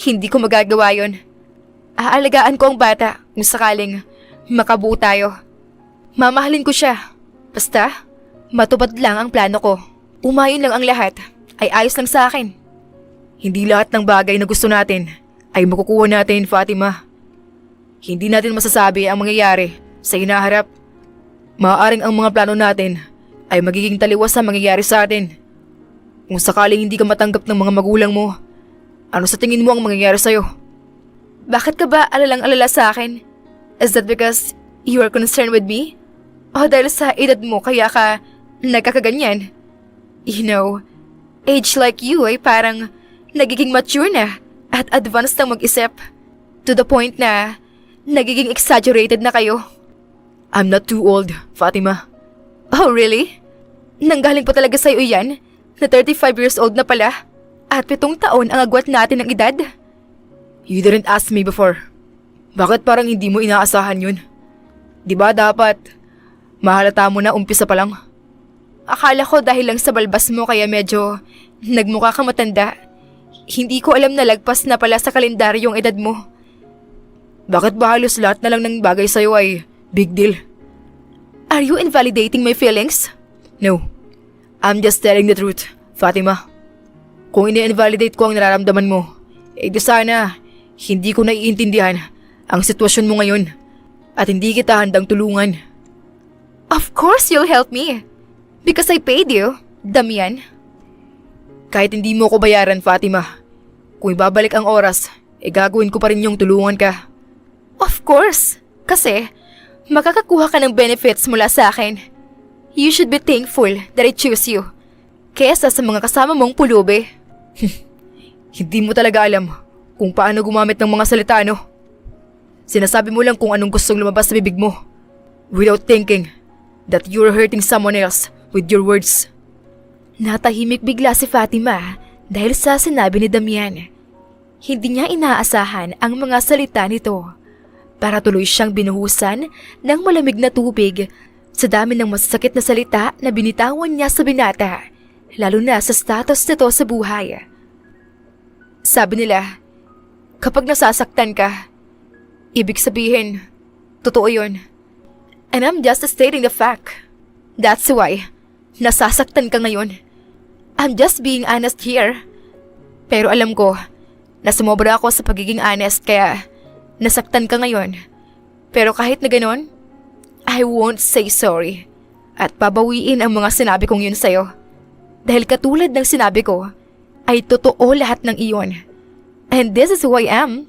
S1: hindi ko magagawa yon. Aalagaan ko ang bata kung sakaling makabuo tayo. Mamahalin ko siya. Basta, matupad lang ang plano ko. Umayon lang ang lahat, ay ayos lang sa akin.
S2: Hindi lahat ng bagay na gusto natin ay makukuha natin, Fatima. Hindi natin masasabi ang mangyayari sa hinaharap. Maaaring ang mga plano natin ay magiging taliwas sa mangyayari sa atin. Kung sakaling hindi ka matanggap ng mga magulang mo, ano sa tingin mo ang mangyayari sa'yo?
S1: Bakit ka ba alalang-alala sa akin? Is that because you are concerned with me? O dahil sa edad mo kaya ka nagkakaganyan? You know, age like you ay parang nagiging mature na at advanced na mag-isip. To the point na nagiging exaggerated na kayo.
S2: I'm not too old, Fatima.
S1: Oh, really? Nanggaling pa talaga sa'yo yan? Na 35 years old na pala? At 7 taon ang agwat natin ng edad?
S2: You didn't ask me before. Bakit parang hindi mo inaasahan yun? Di ba dapat mahalata mo na umpisa pa lang?
S1: Akala ko dahil lang sa balbas mo kaya medyo nagmukha ka matanda. Hindi ko alam na lagpas na pala sa kalendaryo yung edad mo.
S2: Bakit ba halos lahat na lang ng bagay sa'yo ay big deal?
S1: Are you invalidating my feelings?
S2: No. I'm just telling the truth, Fatima. Kung ini-invalidate ko ang nararamdaman mo, di sana hindi ko naiintindihan ang sitwasyon mo ngayon at hindi kita handang tulungan.
S1: Of course you'll help me. Because I paid you, Damian.
S2: Kahit hindi mo ko bayaran, Fatima, kung ibabalik ang oras, gagawin ko pa rin yung tulungan ka.
S1: Of course. Kasi, makakakuha ka ng benefits mula sa akin. You should be thankful that I choose you. Kesa sa mga kasama mong pulubi.
S2: Hindi mo talaga alam kung paano gumamit ng mga salita, no? Sinasabi mo lang kung anong gustong lumabas sa bibig mo without thinking that you're hurting someone else with your words.
S1: Natahimik bigla si Fatima dahil sa sinabi ni Damian. Hindi niya inaasahan ang mga salita nito. Para tuloy siyang binuhusan ng malamig na tubig sa dami ng masasakit na salita na binitawan niya sa binata, lalo na sa status nito sa buhay. Sabi nila, kapag nasasaktan ka, ibig sabihin, totoo yun. And I'm just stating the fact. That's why, nasasaktan ka ngayon. I'm just being honest here. Pero alam ko, na sumobra ako sa pagiging honest kaya nasaktan ka ngayon. Pero kahit na ganon, I won't say sorry. At babawiin ang mga sinabi kong yun sa'yo. Dahil katulad ng sinabi ko, ay totoo lahat ng iyon. And this is who I am.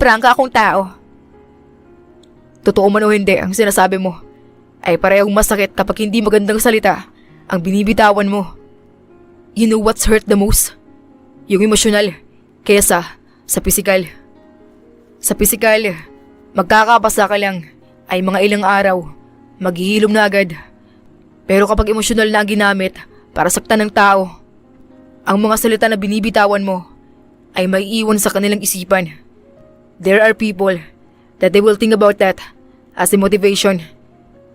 S1: Prangka akong tao.
S2: Totoo man o hindi ang sinasabi mo, ay parehong masakit kapag hindi magandang salita ang binibitawan mo. You know what's hurt the most? Yung emosyonal, kesa sa pisikal. Sa pisikal, magkakapasa ka lang ay mga ilang araw, maghihilom na agad. Pero kapag emosyonal na ang ginamit para saktan ng tao, ang mga salita na binibitawan mo ay maiiwan sa kanilang isipan. There are people that they will think about that as a motivation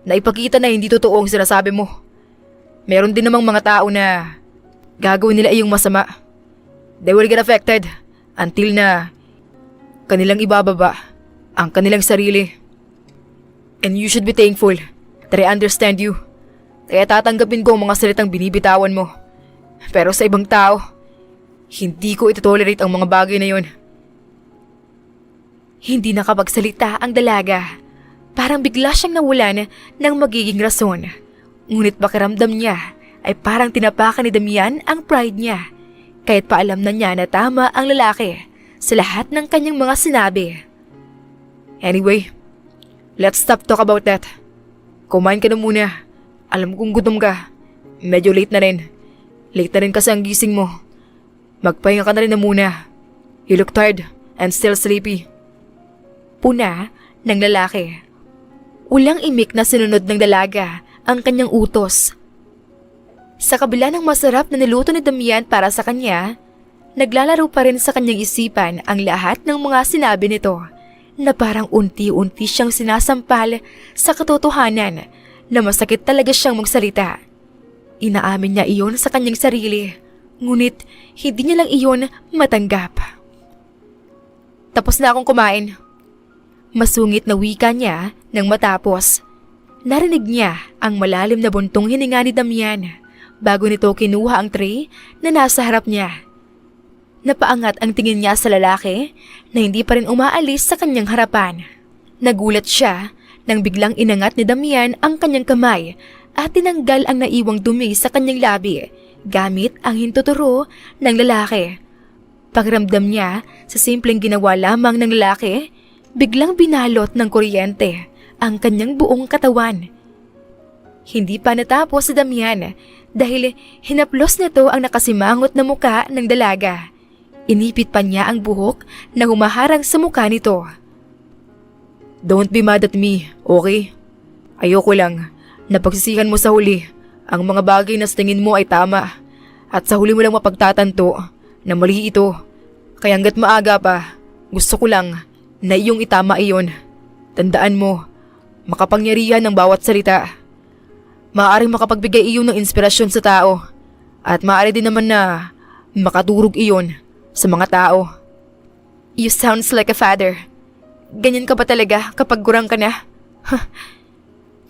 S2: na ipakita na hindi totoo ang sinasabi mo. Meron din namang mga tao na gagawin nila iyong masama. They will get affected until na kanilang ibababa ang kanilang sarili. And you should be thankful that I understand you. Kaya tatanggapin ko ang mga salitang binibitawan mo. Pero sa ibang tao, hindi ko itotolerate ang mga bagay na yon.
S1: Hindi nakapagsalita ang dalaga. Parang bigla siyang nawalan ng magiging rason. Ngunit pakiramdam niya ay parang tinapakan ni Damian ang pride niya. Kahit pa alam na niya na tama ang lalaki sa lahat ng kanyang mga sinabi.
S2: Anyway, let's stop talk about that. Kumain ka na muna. Alam kong gutom ka. Medyo late na rin. Late na rin kasi ang gising mo. Magpahinga ka na rin na muna. You look tired and still sleepy.
S1: Puna ng lalaki. Ulang imik na sinunod ng dalaga ang kanyang utos. Sa kabila ng masarap na niluto ni Damian para sa kanya, naglalaro pa rin sa kanyang isipan ang lahat ng mga sinabi nito na parang unti-unti siyang sinasampal sa katotohanan na masakit talaga siyang magsalita. Inaamin niya iyon sa kanyang sarili, ngunit hindi niya lang iyon matanggap. Tapos na akong kumain. Masungit na wika niya nang matapos. Narinig niya ang malalim na buntong hininga ni Damian bago nito kinuha ang tray na nasa harap niya. Napaangat ang tingin niya sa lalaki na hindi pa rin umaalis sa kanyang harapan. Nagulat siya nang biglang inangat ni Damian ang kanyang kamay at tinanggal ang naiwang dumi sa kanyang labi gamit ang hintuturo ng lalaki. Pakiramdam niya sa simpleng ginawa lamang ng lalaki, biglang binalot ng kuryente ang kanyang buong katawan. Hindi pa natapos si Damian dahil hinaplos nito ang nakasimangot na muka ng dalaga. Inipit pa niya ang buhok na humaharang sa muka nito.
S2: Don't be mad at me, okay? Ayoko lang na pagsisihan mo sa huli ang mga bagay na sa tingin mo ay tama at sa huli mo lang mapagtatanto na mali ito. Kaya hanggat maaga pa, gusto ko lang na iyong itama iyon. Tandaan mo, makapangyarihan ng bawat salita. Maaaring makapagbigay iyon ng inspirasyon sa tao at maaari din naman na makadurog iyon sa mga tao.
S1: You sounds like a father. Ganyan ka ba talaga kapag gurang ka na?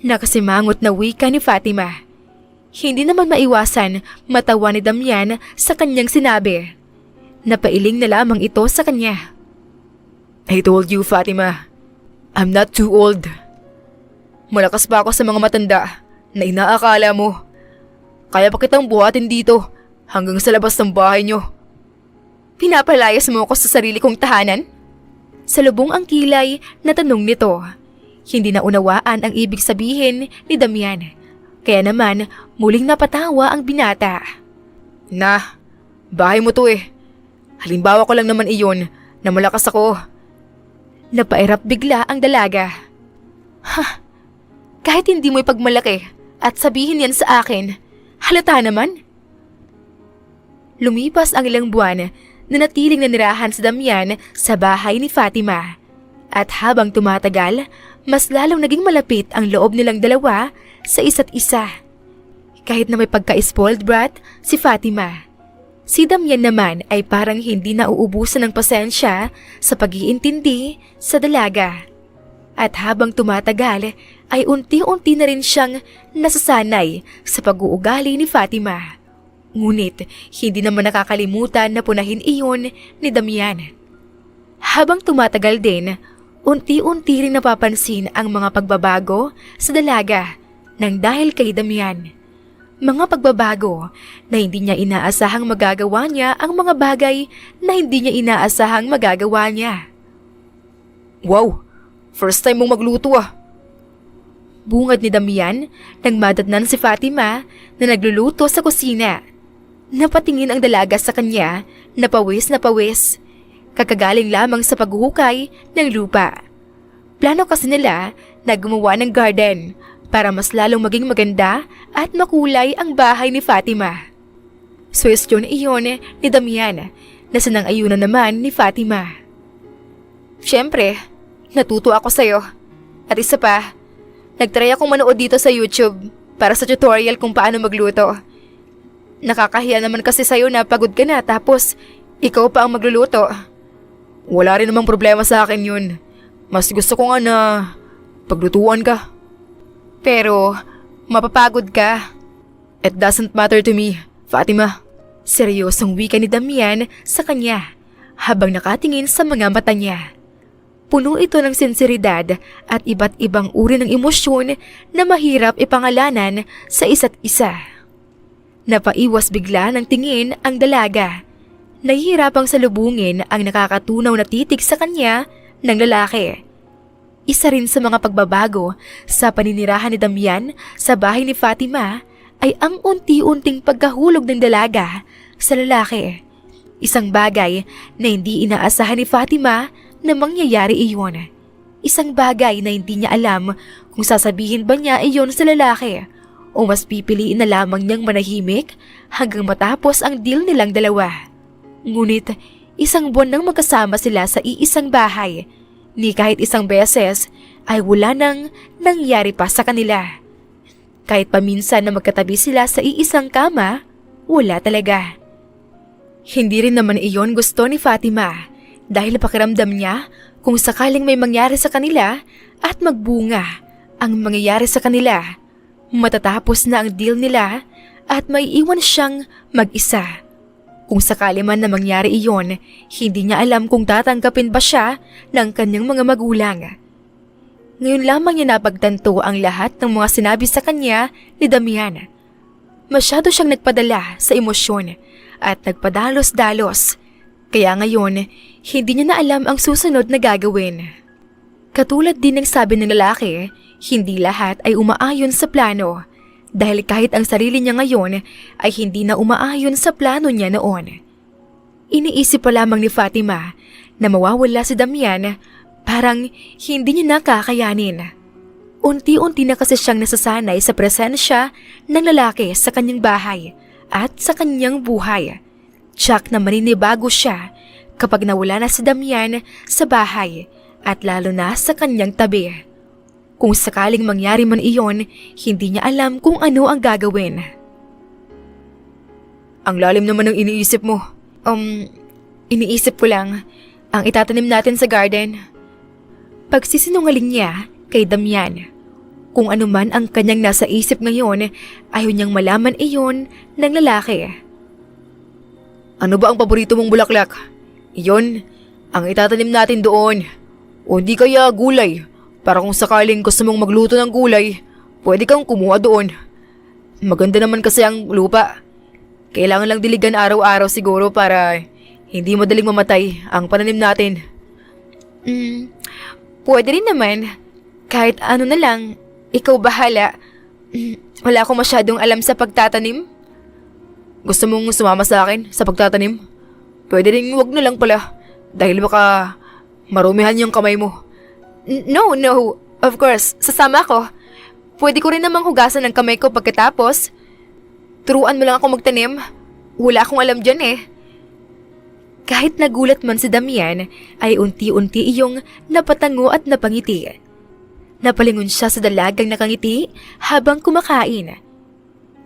S1: Nakasimangot na wika ni Fatima. Hindi naman maiwasan matawa ni Damian sa kanyang sinabi. Napailing na lamang ito sa kanya.
S2: I told you, Fatima, I'm not too old. Malakas pa ako sa mga matanda na inaakala mo. Kaya pa kitang buhatin dito hanggang sa labas ng bahay nyo.
S1: Pinapalayas mo ako sa sarili kong tahanan? Salubong ang kilay na tanong nito. Hindi na unawaan ang ibig sabihin ni Damian. Kaya naman muling napatawa ang binata.
S2: Na, bahay mo to eh. Halimbawa ko lang naman iyon na malakas ako.
S1: Napairap bigla ang dalaga. Kahit hindi mo ipagmalaki at sabihin yan sa akin, halata naman. Lumipas ang ilang buwan na natiling nanirahan si Damian sa bahay ni Fatima. At habang tumatagal, mas lalong naging malapit ang loob nilang dalawa sa isa't isa. Kahit na may pagka-spoiled brat si Fatima, si Damian naman ay parang hindi nauubusan ng pasensya sa pag-iintindi sa dalaga. At habang tumatagal ay unti-unti na rin siyang nasasanay sa pag-uugali ni Fatima. Ngunit hindi naman nakakalimutan na punahin iyon ni Damian. Habang tumatagal din, unti-unti rin napapansin ang mga pagbabago sa dalaga nang dahil kay Damian. Mga pagbabago na hindi niya inaasahang magagawa niya ang mga bagay na hindi niya inaasahang magagawa niya.
S2: Wow! First time mong magluto ah!
S1: Bungad ni Damian nang madatnan si Fatima na nagluluto sa kusina. Napatingin ang dalaga sa kanya na pawis na pawis. Kakagaling lamang sa paghuhukay ng lupa. Plano kasi nila na gumawa ng garden para mas lalong maging maganda at makulay ang bahay ni Fatima. Suwestyon iyon ni Damian na sinang-ayunan naman ni Fatima. Siyempre, natuto ako sa'yo. At isa pa, nagtry akong manood dito sa YouTube para sa tutorial kung paano magluto. Nakakahiya naman kasi sa'yo na pagod ka na tapos ikaw pa ang magluluto.
S2: Wala rin namang problema sa akin yun. Mas gusto ko nga na paglutuan ka.
S1: Pero mapapagod ka.
S2: It doesn't matter to me, Fatima.
S1: Seryosong wika ni Damian sa kanya habang nakatingin sa mga mata niya. Puno ito ng sinseridad at iba't ibang uri ng emosyon na mahirap ipangalanan sa isa't isa. Napaiwas bigla ng tingin ang dalaga. Nahihirapang salubungin ang nakakatunaw na titig sa kanya ng lalaki. Isa rin sa mga pagbabago sa paninirahan ni Damian sa bahay ni Fatima ay ang unti-unting pagkahulog ng dalaga sa lalaki. Isang bagay na hindi inaasahan ni Fatima na mangyayari iyon. Isang bagay na hindi niya alam kung sasabihin ba niya iyon sa lalaki o mas pipiliin na lamang niyang manahimik hanggang matapos ang deal nilang dalawa. Ngunit isang buwan nang magkasama sila sa iisang bahay, ni kahit isang beses ay wala nang nangyari pa sa kanila. Kahit paminsan na magkatabi sila sa iisang kama, wala talaga. Hindi rin naman iyon gusto ni Fatima dahil pakiramdam niya kung sakaling may mangyari sa kanila at magbunga ang mangyayari sa kanila, matatapos na ang deal nila at may iwan siyang mag-isa. Kung sakali man na mangyari iyon, hindi niya alam kung tatanggapin ba siya ng kanyang mga magulang. Ngayon lamang niya napagtanto ang lahat ng mga sinabi sa kanya ni Damian. Masyado siyang nagpadala sa emosyon at nagpadalos-dalos. Kaya ngayon, hindi niya na alam ang susunod na gagawin. Katulad din ng sabi ng lalaki, hindi lahat ay umaayon sa plano. Dahil kahit ang sarili niya ngayon ay hindi na umaayon sa plano niya noon. Iniisip pa lamang ni Fatima na mawawala si Damian, parang hindi niya nakakayanin. Unti-unti na kasi siyang nasasanay sa presensya ng lalaki sa kanyang bahay at sa kanyang buhay. Tsak na maninibago siya kapag nawala na si Damian sa bahay at lalo na sa kanyang tabi. Kung sakaling mangyari man iyon, hindi niya alam kung ano ang gagawin.
S2: Ang lalim naman ng iniisip mo.
S1: Iniisip ko lang ang itatanim natin sa garden. Pagsisinungaling niya kay Damian. Kung ano man ang kanyang nasa isip ngayon, ayaw niyang malaman iyon ng lalaki.
S2: Ano ba ang paborito mong bulaklak? Iyon, ang itatanim natin doon. O di kaya gulay Para kung sakaling gusto mong magluto ng gulay, pwede kang kumuha doon. Maganda naman kasi ang lupa. Kailangan lang diligan araw-araw siguro para hindi madaling mamatay ang pananim natin.
S1: Pwede rin naman. Kahit ano na lang, ikaw bahala. Wala akong masyadong alam sa pagtatanim.
S2: Gusto mong sumama sa akin sa pagtatanim? Pwede rin wag na lang pala. Dahil baka marumihan yung kamay mo.
S1: No. Of course, sasama ko. Pwede ko rin namang hugasan ng kamay ko pagkatapos. Turuan mo lang ako magtanim. Wala akong alam dyan eh. Kahit nagulat man si Damian, ay unti-unti iyong napatango at napangiti. Napalingon siya sa dalagang nakangiti habang kumakain.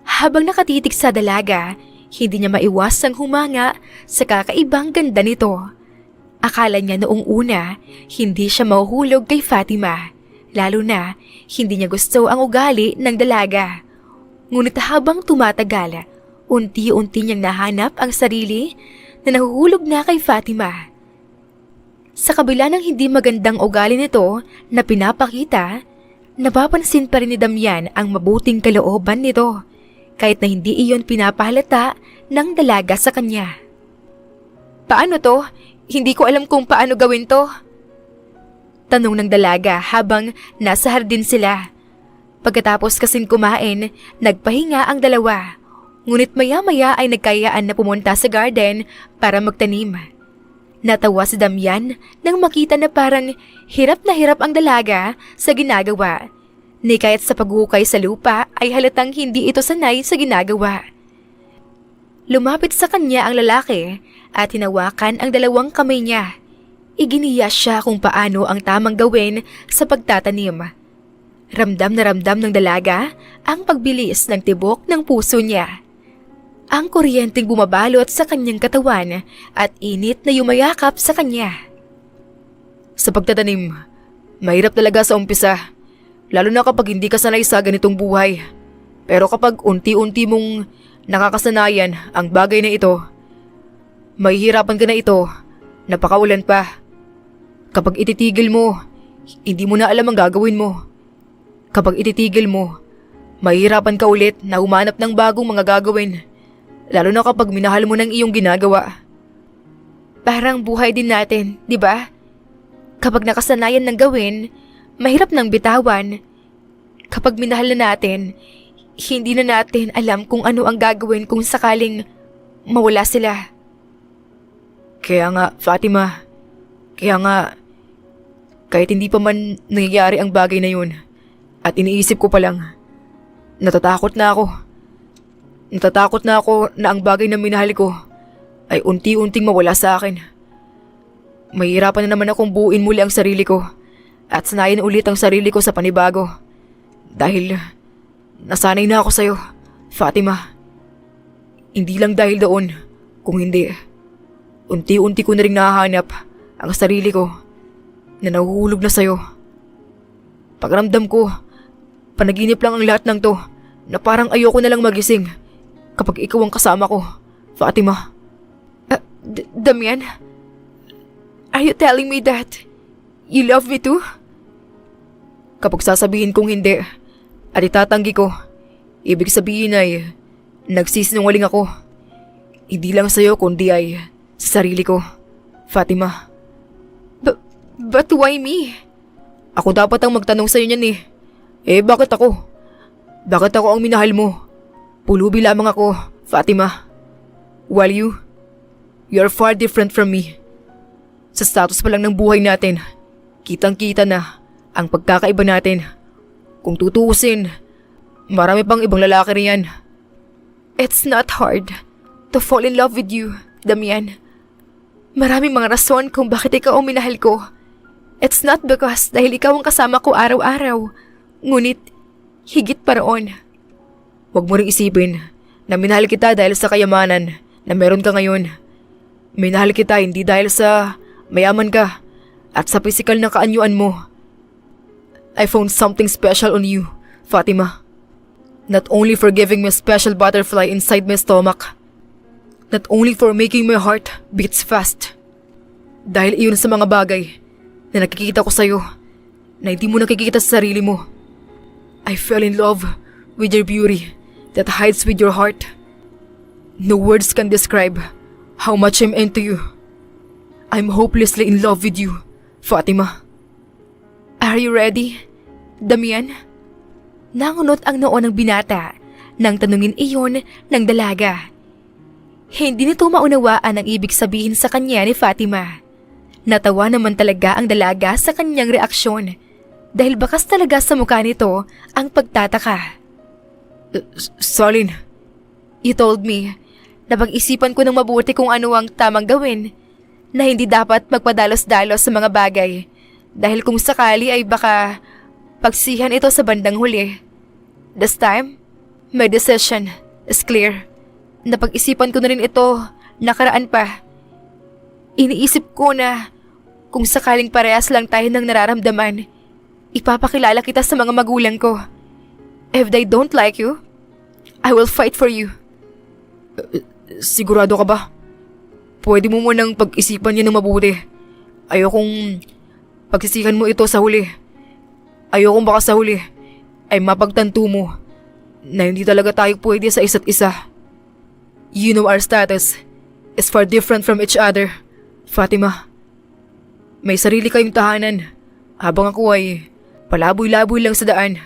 S1: Habang nakatitig sa dalaga, hindi niya maiwasang humanga sa kakaibang ganda nito. Akala niya noong una, hindi siya mahuhulog kay Fatima, lalo na hindi niya gusto ang ugali ng dalaga. Ngunit habang tumatagal, unti-unti niyang nahanap ang sarili na nahuhulog na kay Fatima. Sa kabila ng hindi magandang ugali nito na pinapakita, napapansin pa rin ni Damian ang mabuting kalooban nito, kahit na hindi iyon pinapahalata ng dalaga sa kanya. Paano to? Hindi ko alam kung paano gawin to. Tanong ng dalaga habang nasa hardin sila. Pagkatapos kasing kumain, nagpahinga ang dalawa. Ngunit maya-maya ay nagkayaan na pumunta sa garden para magtanim. Natawa si Damian nang makita na parang hirap na hirap ang dalaga sa ginagawa. Ni kahit sa paghukay sa lupa ay halatang hindi ito sanay sa ginagawa. Lumapit sa kanya ang lalaki at hinawakan ang dalawang kamay niya. Iginiya siya kung paano ang tamang gawin sa pagtatanim. Ramdam na ramdam ng dalaga ang pagbilis ng tibok ng puso niya. Ang kuryenteng bumabalot sa kanyang katawan at init na yumayakap sa kanya.
S2: Sa pagtatanim, mahirap talaga sa umpisa, lalo na kapag hindi ka sanay sa ganitong buhay. Pero kapag unti-unti mong nakakasanayan ang bagay na ito, mahihirapan ka na ito, napakaulan pa. Kapag ititigil mo, hindi mo na alam ang gagawin mo. Kapag ititigil mo, mahihirapan ka ulit na humanap ng bagong mga gagawin. Lalo na kapag minahal mo ng iyong ginagawa.
S1: Parang buhay din natin, di ba? Kapag nakasanayan ng gawin, mahirap nang bitawan. Kapag minahal na natin, hindi na natin alam kung ano ang gagawin kung sakaling mawala sila.
S2: Kaya nga, Fatima, kahit hindi pa man nangyayari ang bagay na yun, at iniisip ko pa lang, natatakot na ako. Natatakot na ako na ang bagay na minahal ko ay unti-unting mawala sa akin. Mahirapan na naman akong buuin muli ang sarili ko at sanayin ulit ang sarili ko sa panibago. Dahil nasanay na ako sa'yo, Fatima. Hindi lang dahil doon, kung hindi, unti-unti ko na rin nahahanap ang sarili ko na nahuhulog na sa'yo. Pagramdam ko, panaginip lang ang lahat ng to na parang ayoko na lang magising kapag ikaw ang kasama ko, Fatima.
S1: Damian, are you telling me that you love me too?
S2: Kapag sasabihin kong hindi at itatanggi ko, ibig sabihin ay nagsisinungaling ako. Hindi lang sa'yo kundi ay sa sarili ko, Fatima.
S1: But why me?
S2: Ako dapat ang magtanong sa'yo niyan eh. Bakit ako? Bakit ako ang minahal mo? Pulubi lamang ako, Fatima. While you're far different from me. Sa status pa lang ng buhay natin, kitang-kita na ang pagkakaiba natin. Kung tutuusin, marami pang ibang lalaki riyan.
S1: It's not hard to fall in love with you, Damian. Maraming mga rason kung bakit ikaw ang minahal ko. It's not because dahil ikaw ang kasama ko araw-araw. Ngunit, higit pa roon.
S2: Huwag mo ring isipin na minahal kita dahil sa kayamanan na meron ka ngayon. Minahal kita hindi dahil sa mayaman ka at sa pisikal na kaanyuan mo. I found something special on you, Fatima. Not only for giving me a special butterfly inside my stomach, not only for making my heart beats fast. Dahil iyon sa mga bagay na nakikita ko sa'yo, na hindi mo nakikita sa sarili mo. I fell in love with your beauty that hides with your heart. No words can describe how much I'm into you. I'm hopelessly in love with you, Fatima.
S1: Are you ready, Damian? Nangunot ang noo ng binata nang tanungin iyon ng dalaga. Hindi nito maunawaan ang ibig sabihin sa kanya ni Fatima. Natawa naman talaga ang dalaga sa kanyang reaksyon dahil bakas talaga sa mukha nito ang pagtataka.
S2: Salin,
S1: You told me na pag-isipan ko ng mabuti kung ano ang tamang gawin, na hindi dapat magpadalos-dalos sa mga bagay dahil kung sakali ay baka pagsihan ito sa bandang huli. This time, my decision is clear. Napag-isipan ko na rin ito nakaraan pa. Iniisip ko na kung sakaling parehas lang tayo ng nararamdaman, ipapakilala kita sa mga magulang ko. If they don't like you, I will fight for you.
S2: Sigurado ka ba? Pwede mo munang pag-isipan yan ng mabuti. Ayokong pagsisihan mo ito sa huli. Ayokong baka sa huli ay mapagtanto mo na hindi talaga tayo pwede sa isa't isa. You know our status is far different from each other, Fatima. May sarili kayong tahanan habang ako ay palaboy-laboy lang sa daan.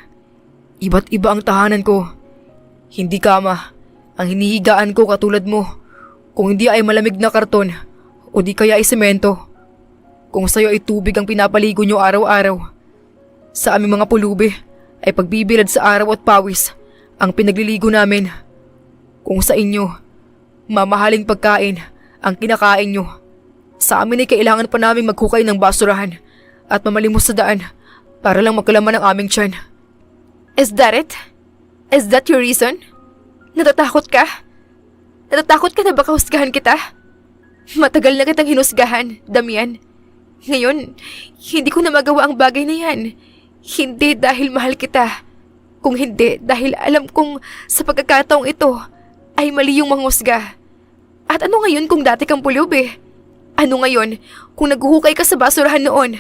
S2: Iba't iba ang tahanan ko. Hindi kama ang hinihigaan ko katulad mo. Kung hindi ay malamig na karton o di kaya ay semento. Kung sa'yo ay tubig ang pinapaligo nyo araw-araw. Sa aming mga pulubi ay pagbibilad sa araw at pawis ang pinagliligo namin. Kung sa inyo, mamahaling pagkain ang kinakain nyo. Sa amin ay kailangan pa namin maghukay ng basurahan at mamalimos sa daan para lang magkalaman ang aming tiyan.
S1: Is that it? Is that your reason? Natatakot ka? Natatakot ka na baka husgahan kita? Matagal na kitang hinusgahan, Damian. Ngayon, hindi ko na magawa ang bagay na yan. Hindi dahil mahal kita. Kung hindi dahil alam kong sa pagkakataong ito ay mali yung manghusga. At ano ngayon kung dati kang pulubi? Ano ngayon kung naghuhukay ka sa basurahan noon?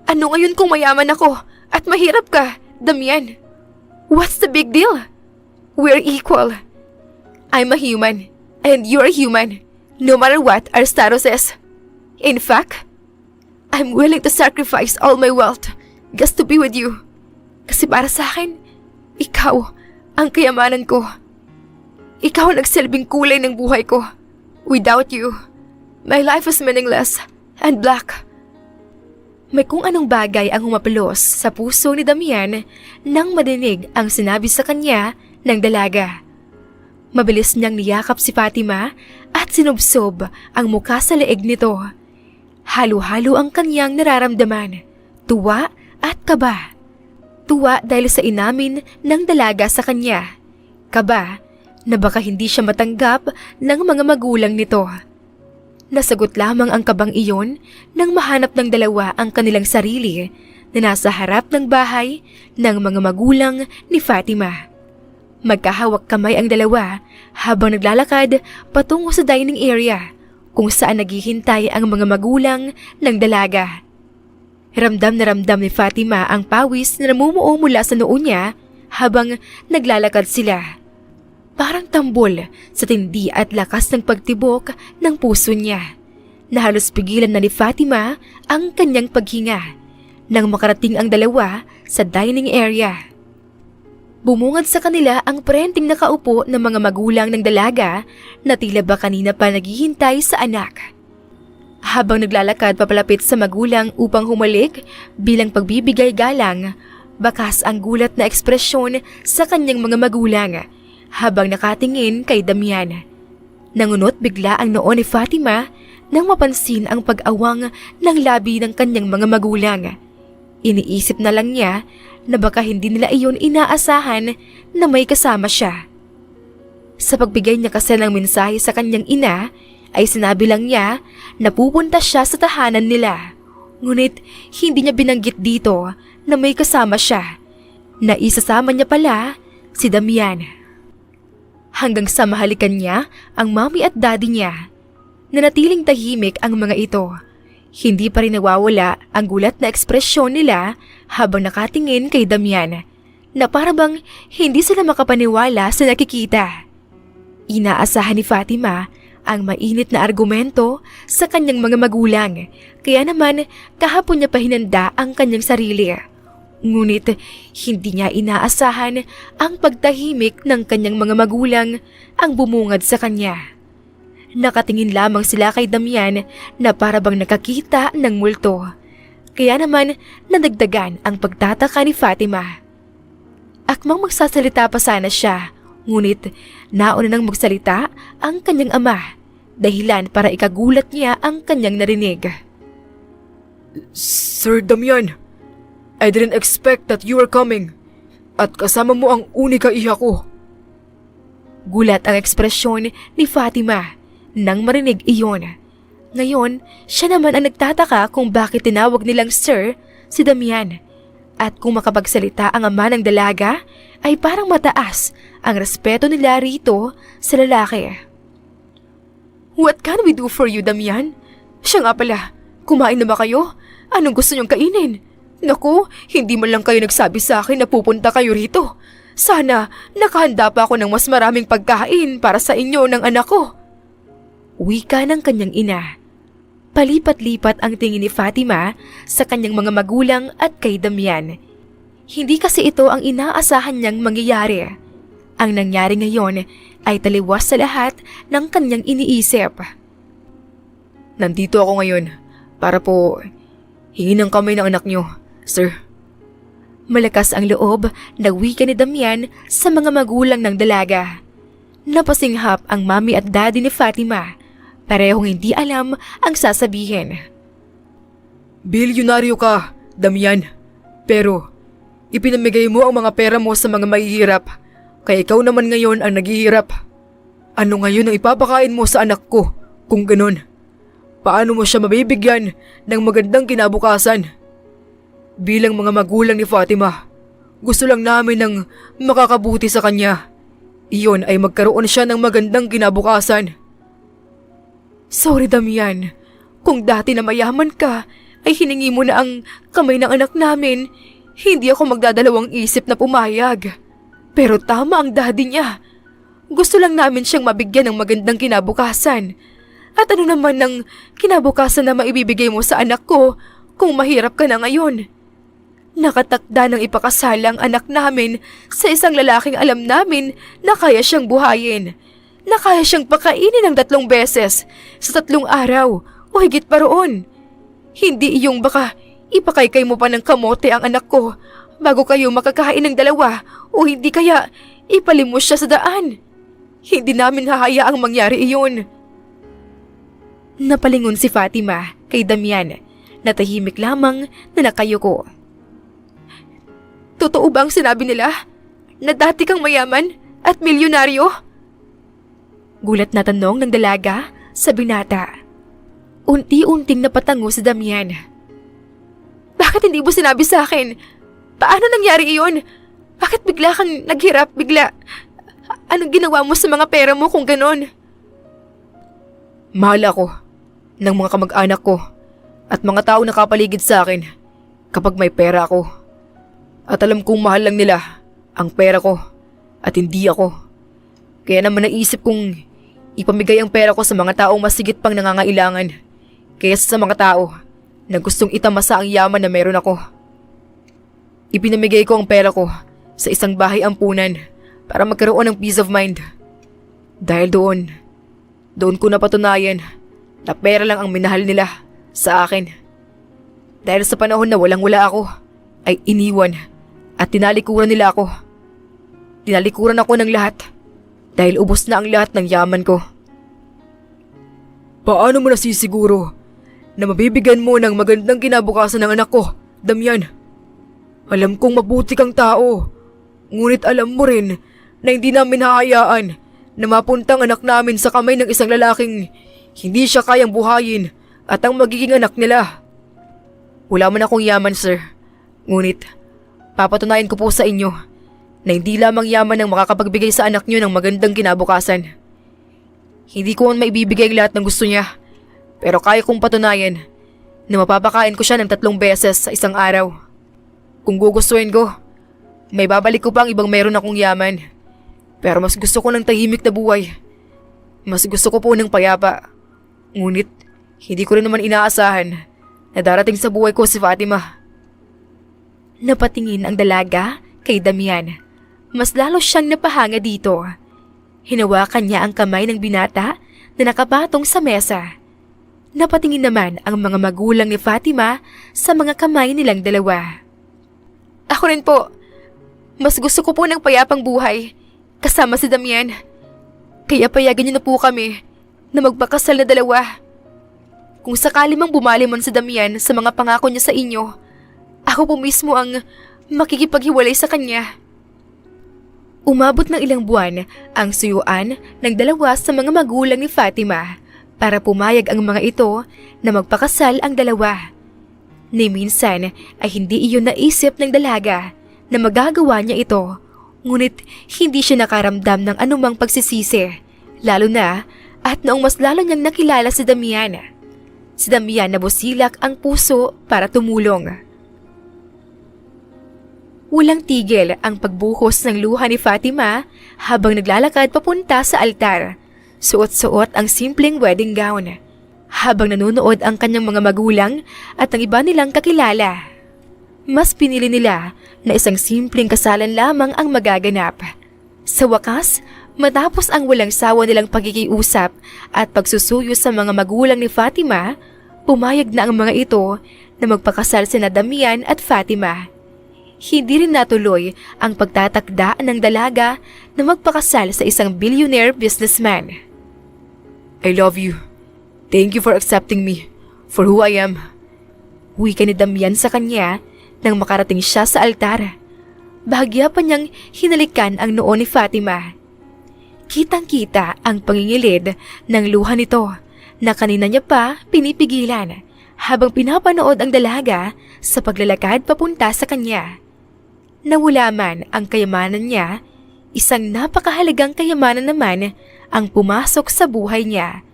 S1: Ano ngayon kung mayaman ako at mahirap ka, Damian? What's the big deal? We're equal. I'm a human and you're a human, no matter what our status is. In fact, I'm willing to sacrifice all my wealth just to be with you. Kasi para sa akin, ikaw ang kayamanan ko. Ikaw ang nagsilbing kulay ng buhay ko. Without you, my life is meaningless and black. May kung anong bagay ang humapalos sa puso ni Damian nang madinig ang sinabi sa kanya ng dalaga. Mabilis niyang niyakap si Fatima at sinubsob ang mukha sa leeg nito. Halo-halo ang kanyang nararamdaman, tuwa at kaba. Tuwa dahil sa inamin ng dalaga sa kanya. Kaba na baka hindi siya matanggap ng mga magulang nito. Nasagot lamang ang kabang iyon nang mahanap ng dalawa ang kanilang sarili na nasa harap ng bahay ng mga magulang ni Fatima. Magkahawak kamay ang dalawa habang naglalakad patungo sa dining area kung saan naghihintay ang mga magulang ng dalaga. Ramdam na ramdam ni Fatima ang pawis na namumuo mula sa noo niya habang naglalakad sila. Parang tambol sa tindi at lakas ng pagtibok ng puso niya na halos pigilan na ni Fatima ang kanyang paghinga nang makarating ang dalawa sa dining area. Bumungad sa kanila ang prenteng nakaupo ng mga magulang ng dalaga na tila ba kanina pa naghihintay sa anak. Habang naglalakad papalapit sa magulang upang humalik bilang pagbibigay galang, bakas ang gulat na ekspresyon sa kanyang mga magulang habang nakatingin kay Damian. Nangunot bigla ang noo ni Fatima nang mapansin ang pag-awang ng labi ng kanyang mga magulang. Iniisip na lang niya na baka hindi nila iyon inaasahan na may kasama siya. Sa pagbigay niya kasi ng mensahe sa kanyang ina, ay sinabi lang niya na pupunta siya sa tahanan nila. Ngunit hindi niya binanggit dito na may kasama siya, na isasama niya pala si Damian. Hanggang sa mahalikan niya ang mommy at daddy niya. Nanatiling tahimik ang mga ito. Hindi pa rin nawawala ang gulat na ekspresyon nila habang nakatingin kay Damian na parabang hindi sila makapaniwala sa nakikita. Inaasahan ni Fatima ang mainit na argumento sa kanyang mga magulang, kaya naman kahapon niya pa hinanda ang kanyang sarili. Ngunit hindi niya inaasahan ang pagtahimik ng kanyang mga magulang ang bumungad sa kanya. Nakatingin lamang sila kay Damian na parabang nakakita ng multo. Kaya naman nadagdagan ang pagtataka ni Fatima. Akmang magsasalita pa sana siya, ngunit nauna nang magsalita ang kanyang ama, dahilan para ikagulat niya ang kanyang narinig.
S2: Sir Damian, I didn't expect that you were coming. At kasama mo ang unika iha ko.
S1: Gulat ang ekspresyon ni Fatima nang marinig iyon. Ngayon, siya naman ang nagtataka kung bakit tinawag nilang Sir si Damian. At kung makapagsalita ang ama ng dalaga, ay parang mataas ang respeto nila rito sa lalaki. What can we do for you, Damian? Siya nga pala, kumain na ba kayo? Anong gusto niyong kainin? Naku, hindi man lang kayo nagsabi sa akin na pupunta kayo rito. Sana nakahanda pa ako ng mas maraming pagkain para sa inyo ng anak ko. Wika ng kanyang ina. Palipat-lipat ang tingin ni Fatima sa kanyang mga magulang at kay Damian. Hindi kasi ito ang inaasahan niyang mangyayari. Ang nangyari ngayon ay taliwas sa lahat ng kanyang iniisip.
S2: Nandito ako ngayon para po hingin ng kamay ng anak niyo, sir.
S1: Malakas ang loob na wika ni Damian sa mga magulang ng dalaga. Napasinghap ang mami at daddy ni Fatima. Parehong hindi alam ang sasabihin.
S2: Bilyonaryo ka, Damian. Pero ipinamigay mo ang mga pera mo sa mga mahihirap. Kaya ikaw naman ngayon ang naghihirap. Ano ngayon ang ipapakain mo sa anak ko kung ganun? Paano mo siya mabibigyan ng magandang kinabukasan? Bilang mga magulang ni Fatima, gusto lang namin ng makakabuti sa kanya. Iyon ay magkaroon siya ng magandang kinabukasan.
S1: Sorry, Damian. Kung dati na mayaman ka, ay hiningi mo na ang kamay ng anak namin, hindi ako magdadalawang isip na pumayag. Pero tama ang daddy niya. Gusto lang namin siyang mabigyan ng magandang kinabukasan. At ano naman ng kinabukasan na maibibigay mo sa anak ko kung mahirap ka na ngayon? Nakatakda ng ipakasal ang anak namin sa isang lalaking alam namin na kaya siyang buhayin. Na kaya siyang pakainin ng 3 beses sa 3 araw o higit pa roon. Hindi iyong baka ipakaykay mo pa ng kamote ang anak ko bago kayo makakain ng 2 o hindi kaya ipalimos siya sa daan. Hindi namin hahayaang mangyari iyon. Napalingon si Fatima kay Damian na tahimik lamang na nakayuko. Totoo ba ang sinabi nila na dati kang mayaman at milyonaryo? Gulat na tanong ng dalaga sa binata. Unti-unting napatango si Damian. Bakit hindi mo sinabi sa akin? Paano nangyari iyon? Bakit bigla kang naghirap bigla? Anong ginawa mo sa mga pera mo kung ganon?
S2: Mahal ako ng mga kamag-anak ko at mga tao na kapaligid sa akin kapag may pera ako. At alam kong mahal lang nila ang pera ko at hindi ako. Kaya naman naisip kong ipamigay ang pera ko sa mga taong masigit pang nangangailangan kaysa sa mga tao na gustong itamasa ang yaman na meron ako. Ipinamigay ko ang pera ko sa isang bahay ampunan para magkaroon ng peace of mind. Dahil doon ko napatunayan na pera lang ang minahal nila sa akin. Dahil sa panahon na walang-wala ako, ay iniwan at tinalikuran nila ako. Tinalikuran ako ng lahat dahil ubos na ang lahat ng yaman ko. Paano mo nasisiguro na mabibigyan mo ng magandang kinabukasan ng anak ko, Damian? Alam kong mabuti kang tao, ngunit alam mo rin na hindi namin hahayaan na mapuntang anak namin sa kamay ng isang lalaking hindi siya kayang buhayin at ang magiging anak nila. Wala man akong yaman, sir. Ngunit, papatunayan ko po sa inyo na hindi lamang yaman ang makakapagbigay sa anak niyo ng magandang kinabukasan. Hindi ko man maibibigay lahat ng gusto niya, pero kaya kong patunayan na mapapakain ko siya ng 3 beses sa isang araw. Kung gugustuhin ko, may babalik ko pa ang ibang meron akong yaman. Pero mas gusto ko ng tahimik na buhay. Mas gusto ko po ng payapa. Ngunit, hindi ko rin naman inaasahan na darating sa buhay ko si Fatima.
S1: Napatingin ang dalaga kay Damian. Mas lalo siyang napahanga dito. Hinawakan niya ang kamay ng binata na nakapatong sa mesa. Napatingin naman ang mga magulang ni Fatima sa mga kamay nilang dalawa. Ako rin po. Mas gusto ko po ng payapang buhay kasama si Damian. Kaya payagan niyo na po kami na magpakasal na dalawa. Kung sakali mang bumali man si Damian sa mga pangako niya sa inyo, ako po mismo ang makikipaghiwalay sa kanya. Umabot ng ilang buwan ang suyuan ng dalawa sa mga magulang ni Fatima para pumayag ang mga ito na magpakasal ang dalawa. Ni minsan ay hindi iyon naisip ng dalaga na magagawa niya ito, ngunit hindi siya nakaramdam ng anumang pagsisisi, lalo na at noong mas lalo niyang nakilala si Damian. Si Damian na busilak ang puso para tumulong. Walang tigil ang pagbuhos ng luha ni Fatima habang naglalakad papunta sa altar. Suot-suot ang simpleng wedding gown, habang nanonood ang kanyang mga magulang at ang iba nilang kakilala. Mas pinili nila na isang simpleng kasalan lamang ang magaganap. Sa wakas, matapos ang walang sawa nilang pagkikiusap at pagsusuyo sa mga magulang ni Fatima, pumayag na ang mga ito na magpakasal sina Damian at Fatima. Hindi rin natuloy ang pagtatakda ng dalaga na magpakasal sa isang billionaire businessman.
S2: I love you. Thank you for accepting me for who I am.
S1: Wika ni Damian sa kanya nang makarating siya sa altar. Bahagya pa niyang hinalikan ang noo ni Fatima. Kitang-kita ang pangingilid ng luha nito na kanina niya pa pinipigilan habang pinapanood ang dalaga sa paglalakad papunta sa kanya. Nawala man ang kayamanan niya, isang napakahalagang kayamanan naman ang pumasok sa buhay niya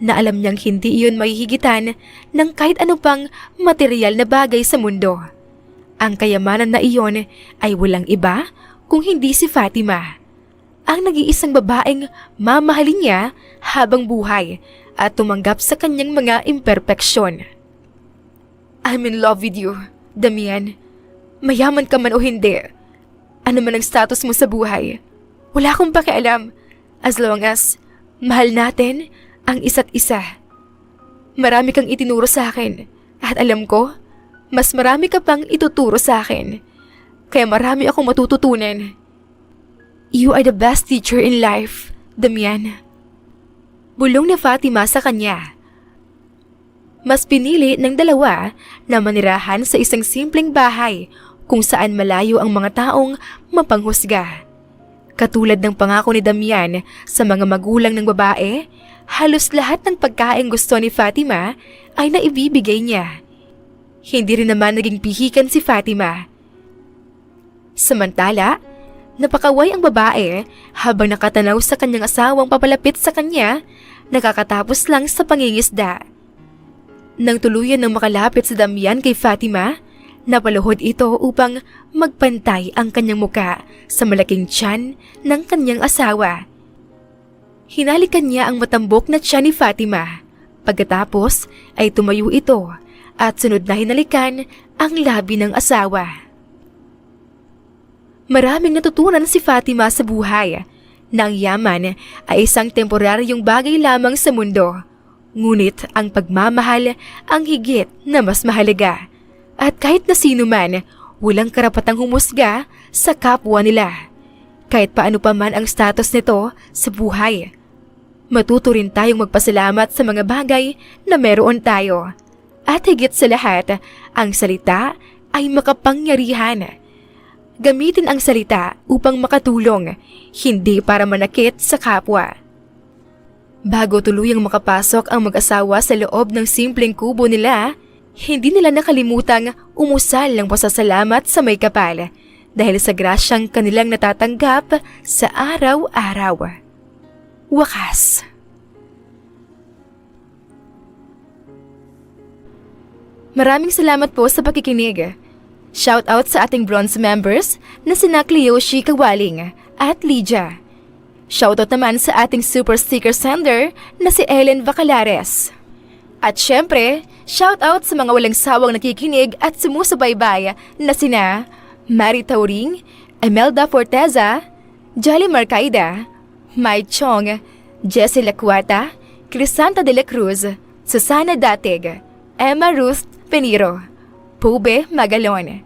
S1: na alam niyang hindi iyon mahihigitan ng kahit ano pang material na bagay sa mundo. Ang kayamanan na iyon ay walang iba kung hindi si Fatima, ang nag-iisang babaeng mamahalin niya habang buhay at tumanggap sa kanyang mga imperpeksyon. I'm in love with you, Damian. Mayaman ka man o hindi, ano man ang status mo sa buhay, wala akong pakialam as long as mahal natin ang isa't isa. Marami kang itinuro sa akin at alam ko, mas marami ka pang ituturo sa akin. Kaya marami akong matututunan. You are the best teacher in life, Damian. Bulong ni Fatima sa kanya. Mas pinili ng dalawa na manirahan sa isang simpleng bahay kung saan malayo ang mga taong mapanghusga. Katulad ng pangako ni Damian sa mga magulang ng babae, halos lahat ng pagkain gusto ni Fatima ay naibibigay niya. Hindi rin naman naging pihikan si Fatima. Samantala, napakaway ang babae habang nakatanaw sa kanyang asawang papalapit sa kanya, nakakatapos lang sa pangingisda. Nang tuluyan ng makalapit si Damian kay Fatima, napaluhod ito upang magpantay ang kanyang muka sa malaking tiyan ng kanyang asawa. Hinalikan niya ang matambok na tiyan ni Fatima. Pagkatapos ay tumayo ito at sunod na hinalikan ang labi ng asawa. Maraming natutunan si Fatima sa buhay na ang yaman ay isang temporaryong bagay lamang sa mundo. Ngunit ang pagmamahal ang higit na mas mahalaga. At kahit na sino man, walang karapatang humusga sa kapwa nila. Kahit paano pa man ang status nito sa buhay. Matuto rin tayong magpasalamat sa mga bagay na meron tayo. At higit sa lahat, ang salita ay makapangyarihan. Gamitin ang salita upang makatulong, hindi para manakit sa kapwa. Bago tuluyang makapasok ang mag-asawa sa loob ng simpleng kubo nila, hindi nila nakalimutang umusal ng pasasalamat sa may kapal dahil sa grasyang kanilang natatanggap sa araw-araw. Wakas. Maraming salamat po sa pakikinig. Shoutout sa ating bronze members na sina Cleoshi Kawaling at Lydia. Shoutout naman sa ating super sticker sender na si Ellen Bacalares. At syempre, shoutout sa mga walang sawang nakikinig at sumusubaybay na sina Mari Tauring, Emelda Forteza, Jolly Marcaida, Mai Chong, Jessie Lacuata, Crisanta de la Cruz, Susana Datig, Emma Ruth Peniro, Pube Magalon,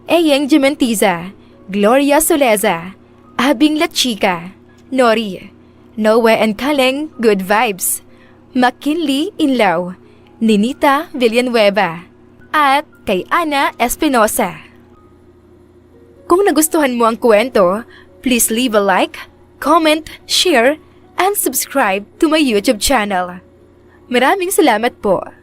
S1: Eyeng Jimentiza, Gloria Soleza, Abing La Chica, Nori, Noe and Kaleng Good Vibes, McKinley Inlaw, Ninita Villanueva, at kay Ana Espinosa. Kung nagustuhan mo ang kwento, please leave a like, comment, share, and subscribe to my YouTube channel. Maraming salamat po!